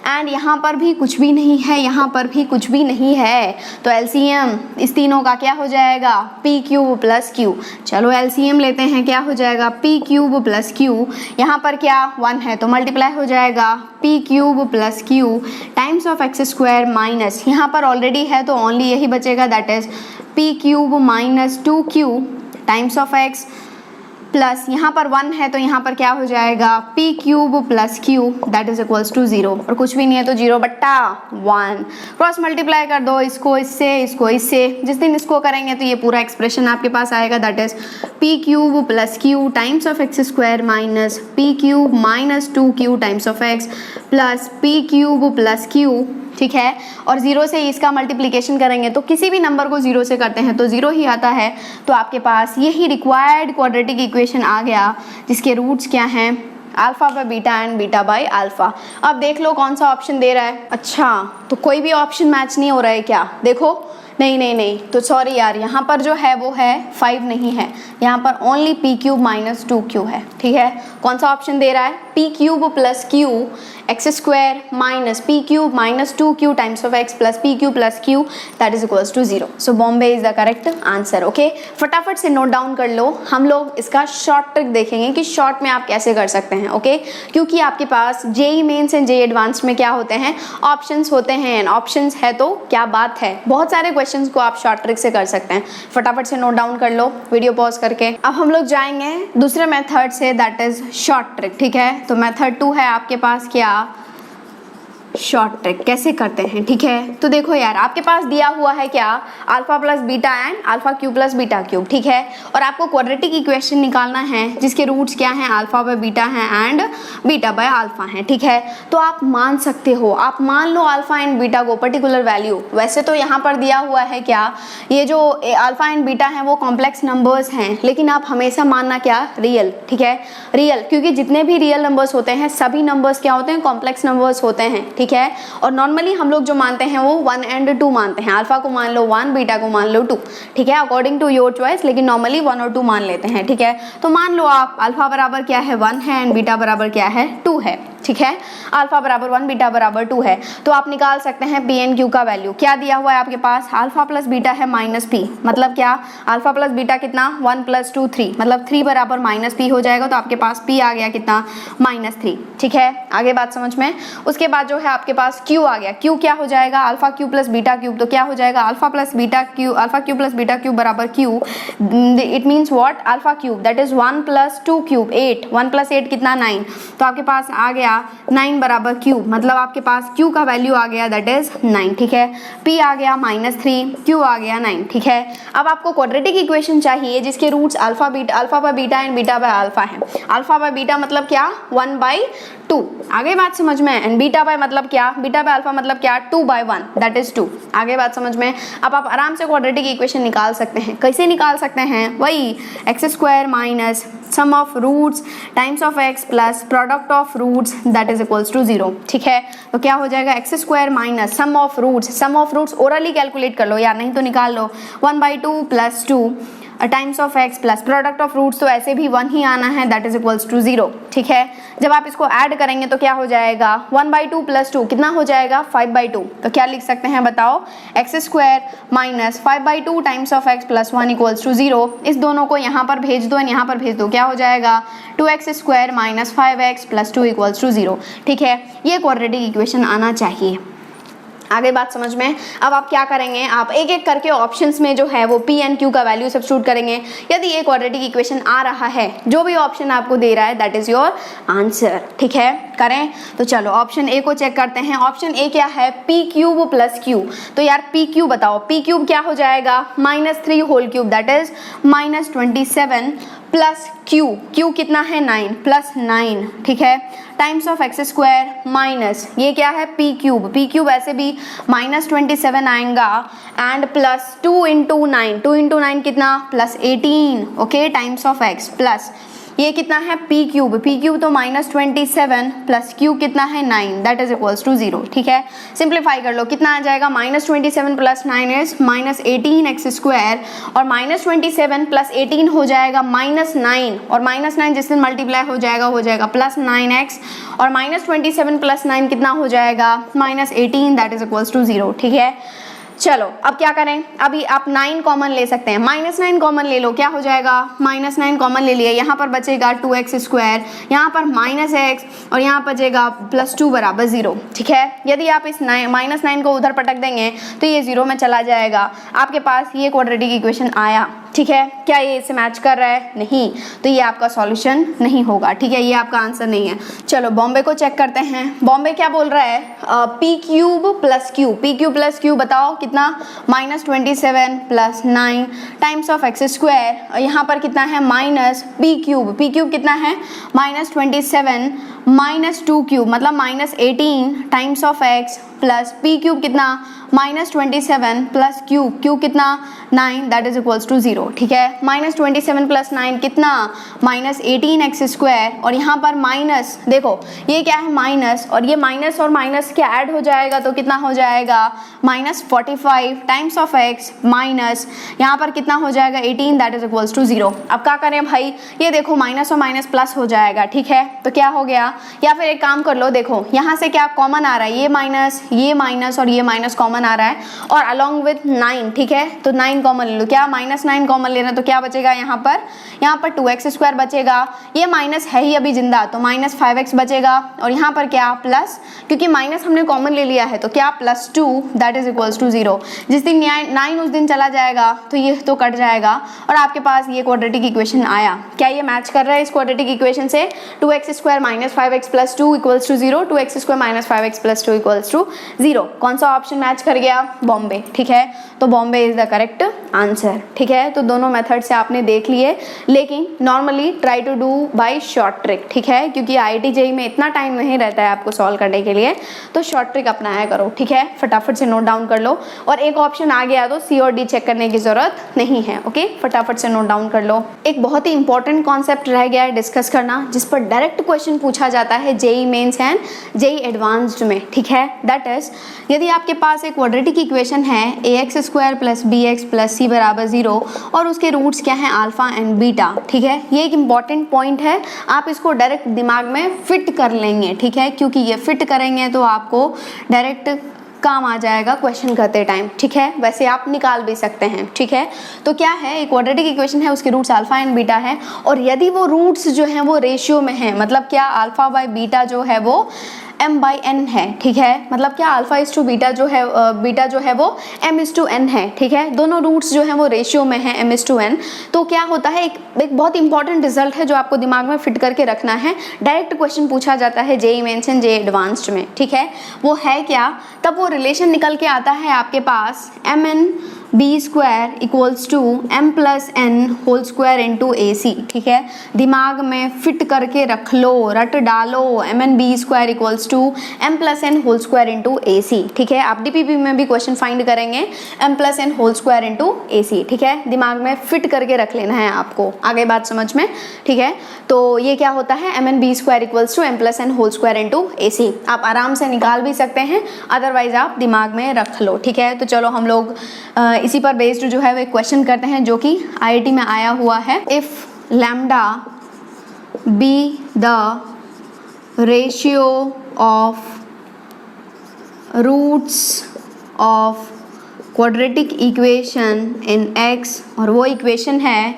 And यहाँ पर भी कुछ भी नहीं है, यहाँ पर भी कुछ भी नहीं है, तो LCM इस तीनों का क्या हो जाएगा p क्यूब प्लस q। चलो LCM लेते हैं, क्या हो जाएगा p क्यूब प्लस q, यहाँ पर क्या 1 है तो मल्टीप्लाई हो जाएगा p cube plus q times of x square minus, यहाँ पर ऑलरेडी है तो ओनली यही बचेगा that is p cube minus 2q times of x plus यहाँ पर 1 है तो यहाँ पर क्या हो जाएगा p cube plus q that is equals to 0, और कुछ भी नहीं है तो 0 बट्टा 1, क्रॉस मल्टीप्लाई कर दो इसको इससे, इसको इससे, जिस दिन इसको करेंगे तो ये पूरा एक्सप्रेशन आपके पास आएगा that is p cube plus q times of x square minus p cube minus 2q times of x plus p cube plus q। ठीक है, और 0 से इसका मल्टीप्लिकेशन करेंगे तो किसी भी नंबर को 0 से करते हैं तो 0 ही आता है, तो आपके पास यही रिक्वायर्ड क्वाड्रेटिक इक्वेशन आ गया जिसके रूट्स क्या हैं alpha by beta and beta by alpha. अब देख लो कौन सा ऑप्शन दे रहा है। अच्छा, तो कोई भी ऑप्शन मैच नहीं हो रहा है क्या? देखो, नहीं, तो सॉरी यार, यहाँ पर जो है वो है 5 नहीं है, यहाँ पर only P cube minus 2q है। ठीक है, कौन सा ऑप्शन दे रहा है? P cube plus q x square minus p cube minus 2q times of x plus p q plus q that is equals to 0। So Bombay is the correct answer. Okay, फटाफट से नोट डाउन कर लो। हम लोग इसका short trick देखेंगे कि short में आप कैसे कर सकते हैं। ओके, क्योंकि आपके पास JEE mains and JEE advanced में क्या होते हैं? ऑप्शंस होते हैं। ऑप्शंस है तो क्या बात है, बहुत सारे क्वेश्चंस को आप शॉर्ट ट्रिक से कर सकते हैं। फटाफट से नोट डाउन कर लो वीडियो पॉज करके। अब हम लोग जाएंगे दूसरे मेथड से, दैट इज शॉर्ट ट्रिक। ठीक है, तो मेथड 2 है आपके पास क्या? शॉर्ट ट्रिक कैसे करते हैं। ठीक है, तो देखो यार, आपके पास दिया हुआ है क्या? Alpha plus beta and alpha cube plus beta cube. ठीक है, और आपको क्वाड्रेटिक इक्वेशन निकालना है जिसके रूट्स क्या हैं? अल्फा बाय बीटा हैं एंड बीटा बाय अल्फा हैं। ठीक है, तो आप मान सकते हो, आप मान लो अल्फा एंड बीटा को पर्टिकुलर वैल्यू। वैसे तो यहाँ पर दिया हुआ है क्या, ये जो अल्फा एंड बीटा हैं वो कॉम्प्लेक्स नंबर्स हैं, लेकिन आप हमेशा मानना क्या? रियल। ठीक है, रियल, क्योंकि जितने भी रियल नंबर्स होते हैं सभी नंबर्स क्या होते हैं? कॉम्प्लेक्स नंबर्स होते हैं। ठीक है, और नॉर्मली हम लोग जो मानते हैं वो 1 एंड 2 मानते हैं। अल्फा को मान लो 1, बीटा को मान लो 2। ठीक है, अकॉर्डिंग टू योर चॉइस, लेकिन नॉर्मली 1 और 2 मान लेते हैं। ठीक है, तो मान लो आप अल्फा बराबर क्या है? 1 है एंड बीटा बराबर क्या है? 2 है। ठीक है, अल्फा बराबर 1, बीटा बराबर 2 है, तो आप निकाल सकते हैं पी एन क्यू का वैल्यू। क्या दिया हुआ है आपके पास? अल्फा प्लस बीटा है माइनस पी, मतलब क्या? अल्फा प्लस बीटा कितना? 1 + 2 3, मतलब 3 बराबर माइनस पी हो जाएगा, तो आपके पास पी आ गया कितना? -3। ठीक है, आगे बात समझ में। उसके बाद जो है आपके पास क्यू आ गया। क्यू क्या हो जाएगा? Alpha cube plus beta cube, तो क्या हो जाएगा? Alpha cube plus beta cube बराबर q. It means what? Alpha cube that is 1 + 2 cube 8, 1 + 8 कितना? 9, तो आपके पास आ गया 9 बराबर क्यूब, मतलब आपके पास क्यू का वैल्यू आ गया दैट इज 9। ठीक है, पी आ गया -3, क्यू आ गया 9। ठीक है, अब आपको क्वाड्रेटिक इक्वेशन चाहिए जिसके roots alpha by beta and beta by alpha है। अल्फा बाय बीटा मतलब क्या? 1/2। आगे बात समझ में। एंड बीटा बाय मतलब क्या? बीटा बाय अल्फा मतलब क्या? 2/1 दैट इज 2। आगे बात समझ में। अब आप आराम से क्वाड्रेटिक इक्वेशन निकाल सकते हैं। कैसे निकाल सकते हैं? वही x² minus sum of roots times of x plus product of roots that is equals to 0। ठीक है, तो क्या हो जाएगा? x² minus sum of roots orally calculate कर लो यार, नहीं तो निकाल लो। 1/2 + 2 times of x plus product of roots, तो ऐसे भी 1 ही आना है दैट इज इक्वल्स टू 0। ठीक है, जब आप इसको ऐड करेंगे तो क्या हो जाएगा? 1/2 + 2 कितना हो जाएगा? 5/2। तो क्या लिख सकते हैं बताओ? x² minus 5/2 times of x plus 1 equals to 0। इस दोनों को यहाँ पर भेज दो एंड यहाँ पर भेज दो, क्या हो जाएगा? 2x² minus 5x plus 2 equals to 0। ठीक है, ये क्वाड्रेटिक इक्वेशन आना चाहिए। आगे बात समझ में। अब आप क्या करेंगे? आप एक एक करके ऑप्शंस में जो है वो पी एंड क्यू का वैल्यू सब्स्टिट्यूट करेंगे। यदि ये क्वाड्रेटिक इक्वेशन आ रहा है, जो भी ऑप्शन आपको दे रहा है दैट इज योर आंसर। ठीक है, करें तो चलो ऑप्शन ए को चेक करते हैं। ऑप्शन ए क्या है? P cube plus q. तो यार पी क्यूब बताओ, पी क्यूब क्या हो जाएगा? -3 whole cube that is -27 plus q कितना है? 9 + 9। ठीक है, टाइम्स ऑफ x² माइनस ये क्या है? पी क्यूब ऐसे भी -27 आएगा एंड प्लस 2 × 9 कितना? +18। Okay, times of x plus ये कितना है? पी क्यूब तो -27 प्लस क्यू कितना है? 9 दैट इज इक्वल्स टू 0। ठीक है, सिंप्लीफाई कर लो, कितना आ जाएगा? -27 + 9 इज -18x² और -27 + 18 हो जाएगा -9 और -9 जिस दिन मल्टीप्लाई हो जाएगा +9x और -27 + 9 कितना हो जाएगा? -18 दैट इज इक्वल्स टू 0। ठीक है, चलो अब क्या करें? अभी आप 9 कॉमन ले सकते हैं, -9 कॉमन ले लो, क्या हो जाएगा? -9 कॉमन ले लिए, यहाँ पर बचेगा 2x², यहाँ पर -x और यहाँ बचेगा +2 बराबर 0। ठीक है, यदि आप इस -9 को उधर पटक देंगे तो ये 0 में चला जाएगा, आपके पास ये क्वाड्रेटिक इक्वेशन आया। ठीक है, क्या ये इससे मैच कर रहा है? नहीं, तो ये आपका सॉल्यूशन नहीं होगा। ठीक है, ये आपका आंसर नहीं है। चलो बॉम्बे को चेक करते हैं। बॉम्बे क्या बोल रहा है? पी क्यूब प्लस क्यू बताओ कितना? -27 + 9 टाइम्स ऑफ x² और यहाँ पर कितना है? पी क्यूब कितना है? -27 - 2 क्यूब मतलब -18 times of x plus P cube कितना? -27 प्लस क्यू कितना 9 दैट इज इक्वल्स टू 0, ठीक है। -27 प्लस 9 कितना -18x², और यहाँ पर माइनस, देखो ये क्या है माइनस, और ये माइनस और माइनस क्या ऐड हो जाएगा तो कितना हो जाएगा -45 टाइम्स ऑफ x माइनस यहाँ पर कितना हो जाएगा 18 दैट इज इक्वल्स टू 0। अब क्या करें भाई, ये देखो माइनस और माइनस प्लस हो जाएगा, ठीक है। तो क्या हो गया, या फिर एक काम कर लो, देखो यहाँ से क्या कॉमन आ रहा है, ये माइनस और ये माइनस कॉमन आ रहा है, और अलॉन्ग विथ 9, ठीक है। तो 9 कॉमन ले लो, क्या -9 कॉमन लेना, तो क्या बचेगा यहाँ पर 2x² बचेगा, ये माइनस है ही अभी जिंदा तो -5x बचेगा, और यहाँ पर क्या प्लस, क्योंकि माइनस हमने कॉमन ले लिया है तो क्या +2 दैट इज इक्वल्स टू 0। जिस दिन 9 उस दिन चला जाएगा तो ये तो कट जाएगा, और आपके पास ये क्वाड्रेटिक इक्वेशन आया। क्या ये मैच कर रहा है इस क्वाड्रेटिक इक्वेशन से, 2x² - 5x + 2 equals to 0, 2x² - 5x + 2 equals to 0। कौन सा ऑप्शन मैच कर गया, बॉम्बे, ठीक है। तो Bombay is the correct answer, ठीक है। तो दोनों मेथड से आपने देख लिए, लेकिन normally try to do by short trick, ठीक है, क्योंकि IIT JEE में इतना टाइम नहीं रहता है आपको सॉल्व करने के लिए, तो शॉर्ट ट्रिक अपनाया करो, ठीक है। फटाफट से नोट डाउन कर लो, और एक ऑप्शन आ गया तो C और D चेक करने की जरूरत नहीं है, ओके। फटाफट से नोट डाउन कर लो। एक बहुत ही इंपॉर्टेंट कॉन्सेप्ट रह गया है डिस्कस करना, जिस पर डायरेक्ट क्वेश्चन पूछा जाता है JEE mains and JEE advanced में, ठीक है। दैट इज, यदि आपके पास एक क्वाड्रेटिक इक्वेशन है ax² + bx + c = 0, और उसके रूट्स क्या हैं अल्फा एंड बीटा, ठीक है। ये एक इंपॉर्टेंट पॉइंट है, आप इसको डायरेक्ट दिमाग में फिट कर लेंगे, ठीक है, क्योंकि ये फिट करेंगे तो आपको डायरेक्ट काम आ जाएगा क्वेश्चन करते टाइम, ठीक है। वैसे आप निकाल भी सकते हैं, ठीक है। तो क्या है, एक क्वाड्रेटिक इक्वेशन है, उसके रूट्स अल्फा एंड बीटा है, और यदि वो रूट्स जो हैं वो रेशियो में हैं, मतलब क्या अल्फा बाय बीटा जो है वो m/n है, ठीक है। मतलब क्या अल्फा इज टू बीटा जो है वो m/n है, ठीक है। दोनों रूट्स जो हैं वो रेशियो में है m/n। तो क्या होता है, एक बहुत इंपॉर्टेंट रिजल्ट है जो आपको दिमाग में फिट करके रखना है। डायरेक्ट क्वेश्चन पूछा जाता है JEE mains and JEE advanced में, ठीक है। वो है क्या, तब वो रिलेशन निकल के आता है आपके पास mn/b² equals to m+n² into AC, ठीक है। दिमाग में फिट करके रख लो, रट डालो, mn/b² equals to m+n² into AC, ठीक है। आप DPP में भी क्वेश्चन फाइंड करेंगे m+n² इंटू AC, ठीक है। दिमाग में फिट करके रख लेना है आपको, आगे बात समझ में, ठीक है। तो ये क्या होता है, mn/b² equals to m+n² into AC। आप आराम से निकाल भी सकते हैं, अदरवाइज आप दिमाग में रख लो, ठीक है। तो चलो हम लोग इसी पर बेस्ड जो है वो एक क्वेश्चन करते हैं, जो कि IIT में आया हुआ है। If lambda be the ratio of roots of quadratic equation in x, और वो इक्वेशन है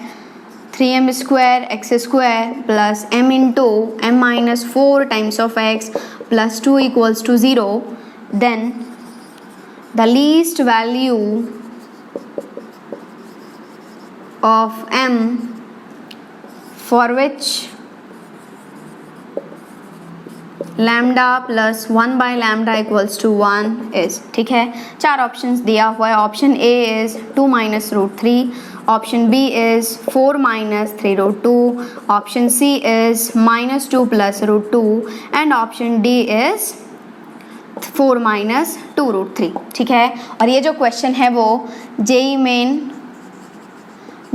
3m² x² plus m into m-4 times of x plus 2 equals to 0, then the least value of m for which lambda plus 1/λ equals to 1 is, ठीक है। 4 options दिया हुआ है। Option A is 2 - √3, option B is 4 - 3√2, option C is -2 + √2, and option D is 4 - 2√3, ठीक है। और ये जो क्वेश्चन है वो JEE मेन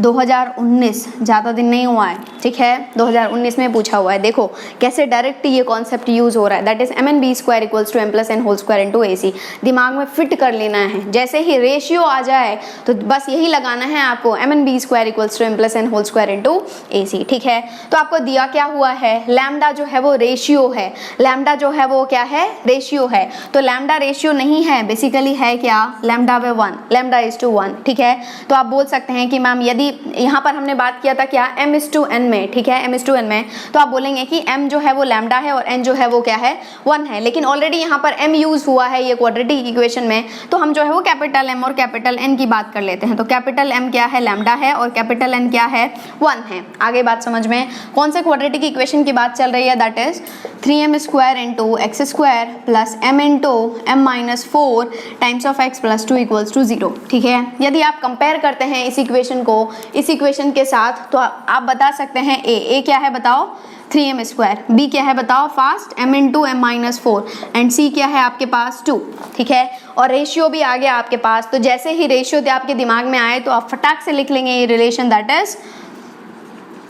2019, ज़्यादा दिन नहीं हुआ है, ठीक है, 2019 में पूछा हुआ है। देखो कैसे डायरेक्ट ये कॉन्सेप्ट यूज़ हो रहा है, that is mn/b² equals to m+n² into AC। दिमाग में फिट कर लेना है, जैसे ही रेशियो आ जाए तो बस यही लगाना है आपको, mn/b² equals to m+n² into AC, ठीक है। तो आपको दिया क्या हुआ है, लैम्डा जो है वो रेशियो है, लैम्डा जो है वो क्या है, रेशियो है। तो लैम्डा रेशियो नहीं है, बेसिकली है क्या, lambda by 1, lambda is to 1, ठीक है। तो आप बोल सकते हैं कि मैम यदि यहाँ पर हमने बात किया था क्या m/n में, ठीक है, m/n में, तो आप बोलेंगे कि m जो है वो लैम्डा है और n जो है वो क्या है 1 है, लेकिन ऑलरेडी यहाँ पर m यूज हुआ है ये क्वाड्रेटिक इक्वेशन में, तो हम जो है वो कैपिटल M और कैपिटल N की बात कर लेते हैं। तो कैपिटल M क्या है, लैम्डा है, और कैपिटल N क्या है, 1 है। आगे बात समझ में, कौन से क्वाड्रेटिक इक्वेशन की बात चल रही है, that is 3m² into x² plus m into m-4 times of x plus 2 equals to 0, ठीक है। यदि आप कंपेयर करते हैं इस इक्वेशन को इस इक्वेशन के साथ, तो आप बता सकते हैं ए क्या है बताओ 3m स्क्वायर, बी क्या है बताओ fast m into m minus 4 and c क्या है आपके पास 2, ठीक है। और रेशियो भी आ गया आपके पास, तो जैसे ही रेशियो आपके दिमाग में आए तो आप फटाक से लिख लेंगे ये relation, that is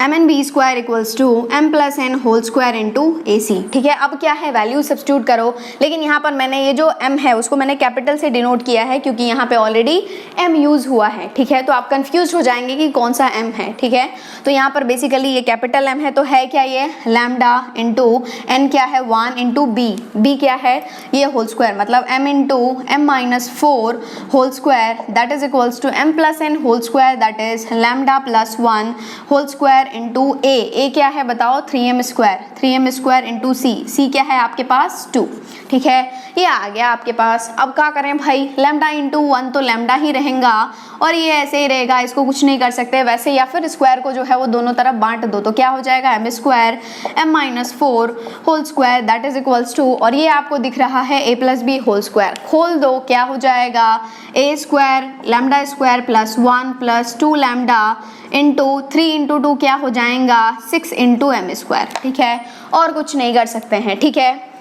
mn b square equals to m plus n whole square into a c, ठीक है। अब क्या है वैल्यू सब्स्टिट्यूट करो, लेकिन यहाँ पर मैंने ये जो m है उसको मैंने कैपिटल से डिनोट किया है क्योंकि यहाँ पे ऑलरेडी m यूज हुआ है, ठीक है। तो आप कंफ्यूज हो जाएंगे कि कौन सा m है, ठीक है। तो यहाँ पर बेसिकली ये कैपिटल M है, तो है क्या ये लैम्डा इंटू n क्या है 1 इंटू b क्या है ये होल स्क्वायर, मतलब m into m minus 4 whole square that is equals to m plus n whole square that is lambda plus 1 whole square into a क्या है बताओ 3m स्क्वायर इंटू सी क्या है आपके पास 2, ठीक है। ये आ गया आपके पास। अब क्या करें भाई, लैम्डा इंटू 1 तो लैम्डा ही रहेगा और ये ऐसे ही रहेगा, इसको कुछ नहीं कर सकते वैसे, या फिर स्क्वायर को जो है वो दोनों तरफ बांट दो, तो क्या हो जाएगा m square m minus 4 whole square that is equals to, और ये आपको दिख रहा है a plus b whole square, खोल दो क्या हो जाएगा a square lambda square plus 1 plus 2 lambda into 3 into 2 क्या हो जाएगा 6 इंटू m स्क्वायर, ठीक है। और कुछ नहीं कर सकते हैं, ठीक है।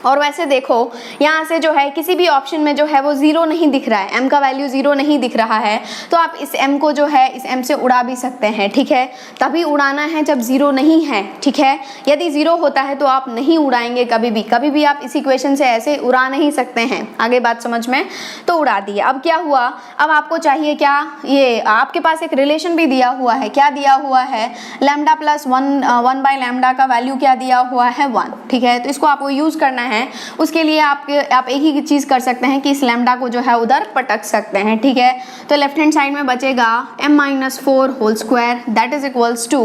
और वैसे देखो यहाँ से जो है किसी भी ऑप्शन में जो है वो जीरो नहीं दिख रहा है, m का वैल्यू जीरो नहीं दिख रहा है, तो आप इस m को जो है इस m से उड़ा भी सकते हैं, ठीक है। तभी उड़ाना है जब जीरो नहीं है, ठीक है। यदि जीरो होता है तो आप नहीं उड़ाएंगे कभी भी आप इस इक्वेशन से ऐसे उड़ा नहीं सकते हैं। आगे बात समझ में, तो उड़ा दिए। अब क्या हुआ, अब आपको चाहिए क्या, ये आपके पास एक रिलेशन भी दिया हुआ है, क्या दिया हुआ है लैम्डा प्लस 1 बाय लैम्डा का वैल्यू क्या दिया हुआ है 1, ठीक है। तो इसको आपको यूज करना है, उसके लिए आप एक ही चीज कर सकते हैं कि इस लैम्डा को जो है उधर पटक सकते हैं, ठीक है। तो लेफ्ट हैंड साइड में बचेगा m minus 4 whole square that is equals to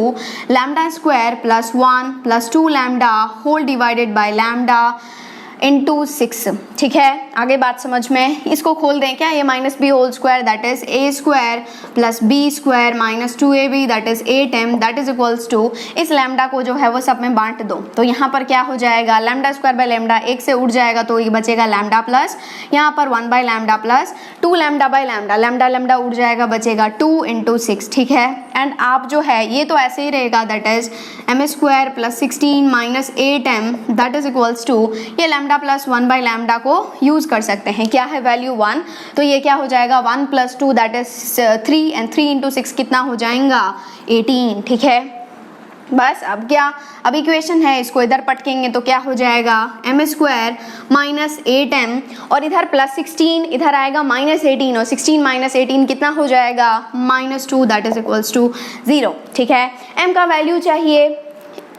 lambda square plus 1 plus 2 lambda whole divided by lambda into 6, ठीक है। आगे बात समझ में, इसको खोल दें क्या, ये minus b whole square that is a square plus b square minus 2ab that is 8m that is equals to, इस लैम्डा को जो है वो सब में बांट दो, तो यहाँ पर क्या हो जाएगा लैम्डा स्क्वायर बाय लैम्डा एक से उड़ जाएगा, तो ये बचेगा लैम्डा प्लस यहाँ पर 1 by lambda plus 2 lambda by lambda, lambda उड़ जाएगा, बचेगा 2 इंटू 6, ठीक है। एंड आप जो है ये तो ऐसे ही रहेगा that is m square plus 16 minus 8m that is equals to, ये लैम्डा प्लस 1 बाय लैम्डा को यूज कर सकते हैं, क्या है वैल्यू 1, तो ये क्या हो जाएगा 1 plus 2 that is 3 and 3 into 6 कितना हो जाएगा 18, ठीक है। बस अब क्या, अब इक्वेशन है इसको इधर पटकेंगे तो क्या हो जाएगा m स्क्वायर माइनस 8m और इधर प्लस 16, इधर आएगा माइनस 18 और 16 माइनस 18 कितना हो जाएगा minus 2 that is equals to 0, ठीक है। m का वैल्यू चाहिए,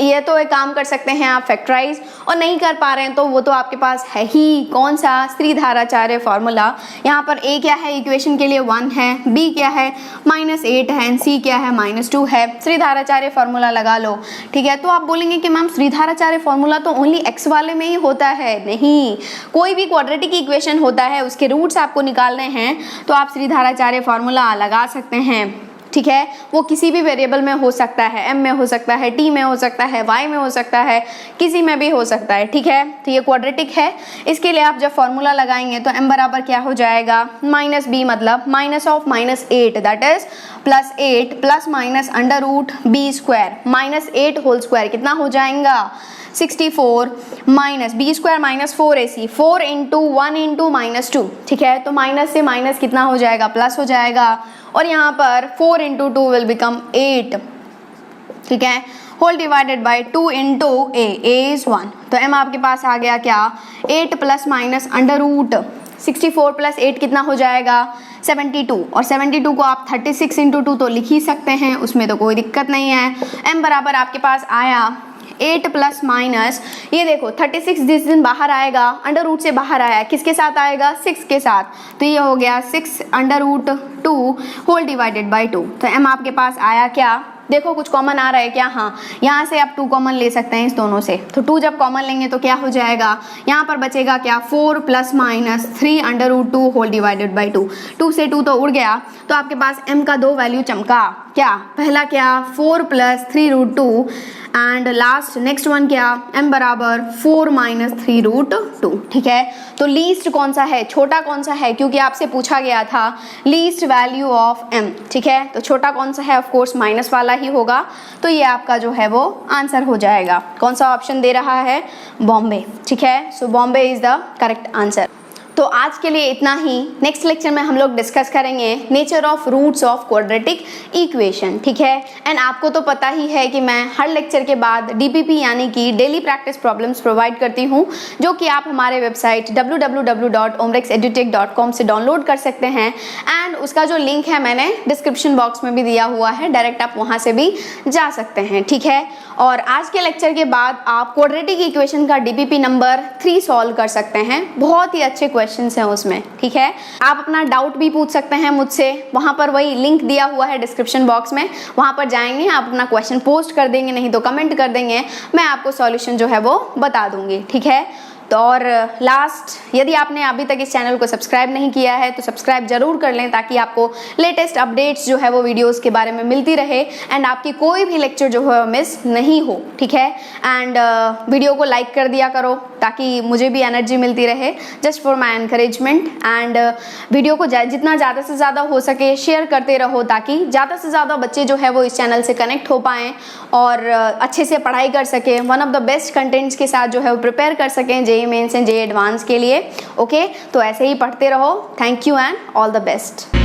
ये तो एक काम कर सकते हैं आप फैक्टराइज, और नहीं कर पा रहे हैं तो वो तो आपके पास है ही, कौन सा त्रिधाराचार्य फॉर्मूला। यहाँ पर a क्या है इक्वेशन के लिए 1 है, b क्या है माइनस 8 है एंड c क्या है माइनस 2 है, त्रिधाराचार्य फॉर्मूला लगा लो, ठीक है। तो आप बोलेंगे कि मैम त्रिधाराचार्य फॉर्मूला तो ओनली x वाले में ही होता है, नहीं, कोई भी क्वाड्रेटिक इक्वेशन होता है उसके रूट्स आपको निकालने हैं तो आप त्रिधाराचार्य फॉर्मूला लगा सकते हैं, ठीक है। वो किसी भी वेरिएबल में हो सकता है, m में हो सकता है, t में हो सकता है, y में हो सकता है, किसी में भी हो सकता है, ठीक है। तो ये क्वाड्रेटिक है, इसके लिए आप जब फॉर्मूला लगाएंगे तो m बराबर क्या हो जाएगा माइनस b, मतलब minus of minus 8 that is plus 8 plus minus under root b square minus 8 whole square कितना हो जाएगा 64 माइनस b square minus 4ac 4 into 1 into minus 2, ठीक है। तो माइनस से माइनस कितना हो जाएगा प्लस हो जाएगा, और यहाँ पर 4 इंटू 2 विल बिकम 8, ठीक है, whole divided by 2 into a is 1, तो m आपके पास आ गया क्या 8 plus minus under root 64 plus 8 कितना हो जाएगा 72, और 72 को आप 36 इंटू 2 तो लिख ही सकते हैं, उसमें तो कोई दिक्कत नहीं है। m बराबर आपके पास आया 8 प्लस माइनस, ये देखो 36 जिस दिन बाहर आएगा अंडर रूट से बाहर आया, किसके साथ आएगा 6 के साथ, तो ये हो गया 6 under root 2 whole divided by 2, तो m आपके पास आया क्या, देखो कुछ कॉमन आ रहा है क्या, हाँ यहाँ से आप 2 कॉमन ले सकते हैं इस दोनों से, तो 2 जब कॉमन लेंगे तो क्या हो जाएगा, यहाँ पर बचेगा क्या 4 plus minus 3 under root 2 whole divided by 2, 2 से 2 तो उड़ गया, तो आपके पास m का 2 वैल्यू चमका, क्या पहला क्या 4 + 3√2 एंड लास्ट नेक्स्ट वन क्या m बराबर 4 - 3√2। ठीक है, तो लीस्ट कौन सा है, छोटा कौन सा है, क्योंकि आपसे पूछा गया था लीस्ट वैल्यू ऑफ m। ठीक है, तो छोटा कौन सा है, ऑफ कोर्स माइनस वाला ही होगा, तो ये आपका जो है वो आंसर हो जाएगा। कौन सा ऑप्शन दे रहा है, बॉम्बे। ठीक है, so Bombay is the correct answer. तो आज के लिए इतना ही। नेक्स्ट लेक्चर में हम लोग डिस्कस करेंगे nature of roots of quadratic equation. ठीक है, एंड आपको तो पता ही है कि मैं हर लेक्चर के बाद DPP यानी कि डेली प्रैक्टिस प्रॉब्लम्स प्रोवाइड करती हूँ, जो कि आप हमारे वेबसाइट www.omrexedutech.com से डाउनलोड कर सकते हैं। एंड उसका जो लिंक है मैंने डिस्क्रिप्शन बॉक्स में भी दिया हुआ है, डायरेक्ट आप वहाँ से भी जा सकते हैं। ठीक है, और आज के लेक्चर के बाद आप क्वाड्रेटिक इक्वेशन का DPP नंबर 3 सॉल्व कर सकते हैं। बहुत ही अच्छे क्वेश्चंस हैं उसमें। ठीक है, आप अपना डाउट भी पूछ सकते हैं मुझसे, वहां पर वही लिंक दिया हुआ है डिस्क्रिप्शन बॉक्स में, वहां पर जाएंगे, आप अपना क्वेश्चन पोस्ट कर देंगे, नहीं तो कमेंट कर देंगे, मैं आपको सॉल्यूशन जो है वो बता दूंगी। ठीक है, तो और लास्ट, यदि आपने अभी तक इस चैनल को सब्सक्राइब नहीं किया है तो सब्सक्राइब जरूर कर लें, ताकि आपको लेटेस्ट अपडेट्स जो है वो वीडियोस के बारे में मिलती रहे एंड आपकी कोई भी लेक्चर जो है मिस नहीं हो। ठीक है, एंड वीडियो को लाइक कर दिया करो ताकि मुझे भी एनर्जी मिलती रहे, just for my encouragement. And video को जितना ज़्यादा से ज़्यादा हो सके शेयर करते रहो, ताकि ज़्यादा से ज़्यादा बच्चे जो है वो इस चैनल से कनेक्ट हो पाएँ और अच्छे से पढ़ाई कर सकें, one of the best contents के साथ जो है वो प्रिपेयर कर सकें JEE mains and JEE advance के लिए। ओके, तो ऐसे ही पढ़ते रहो। Thank you and all the best.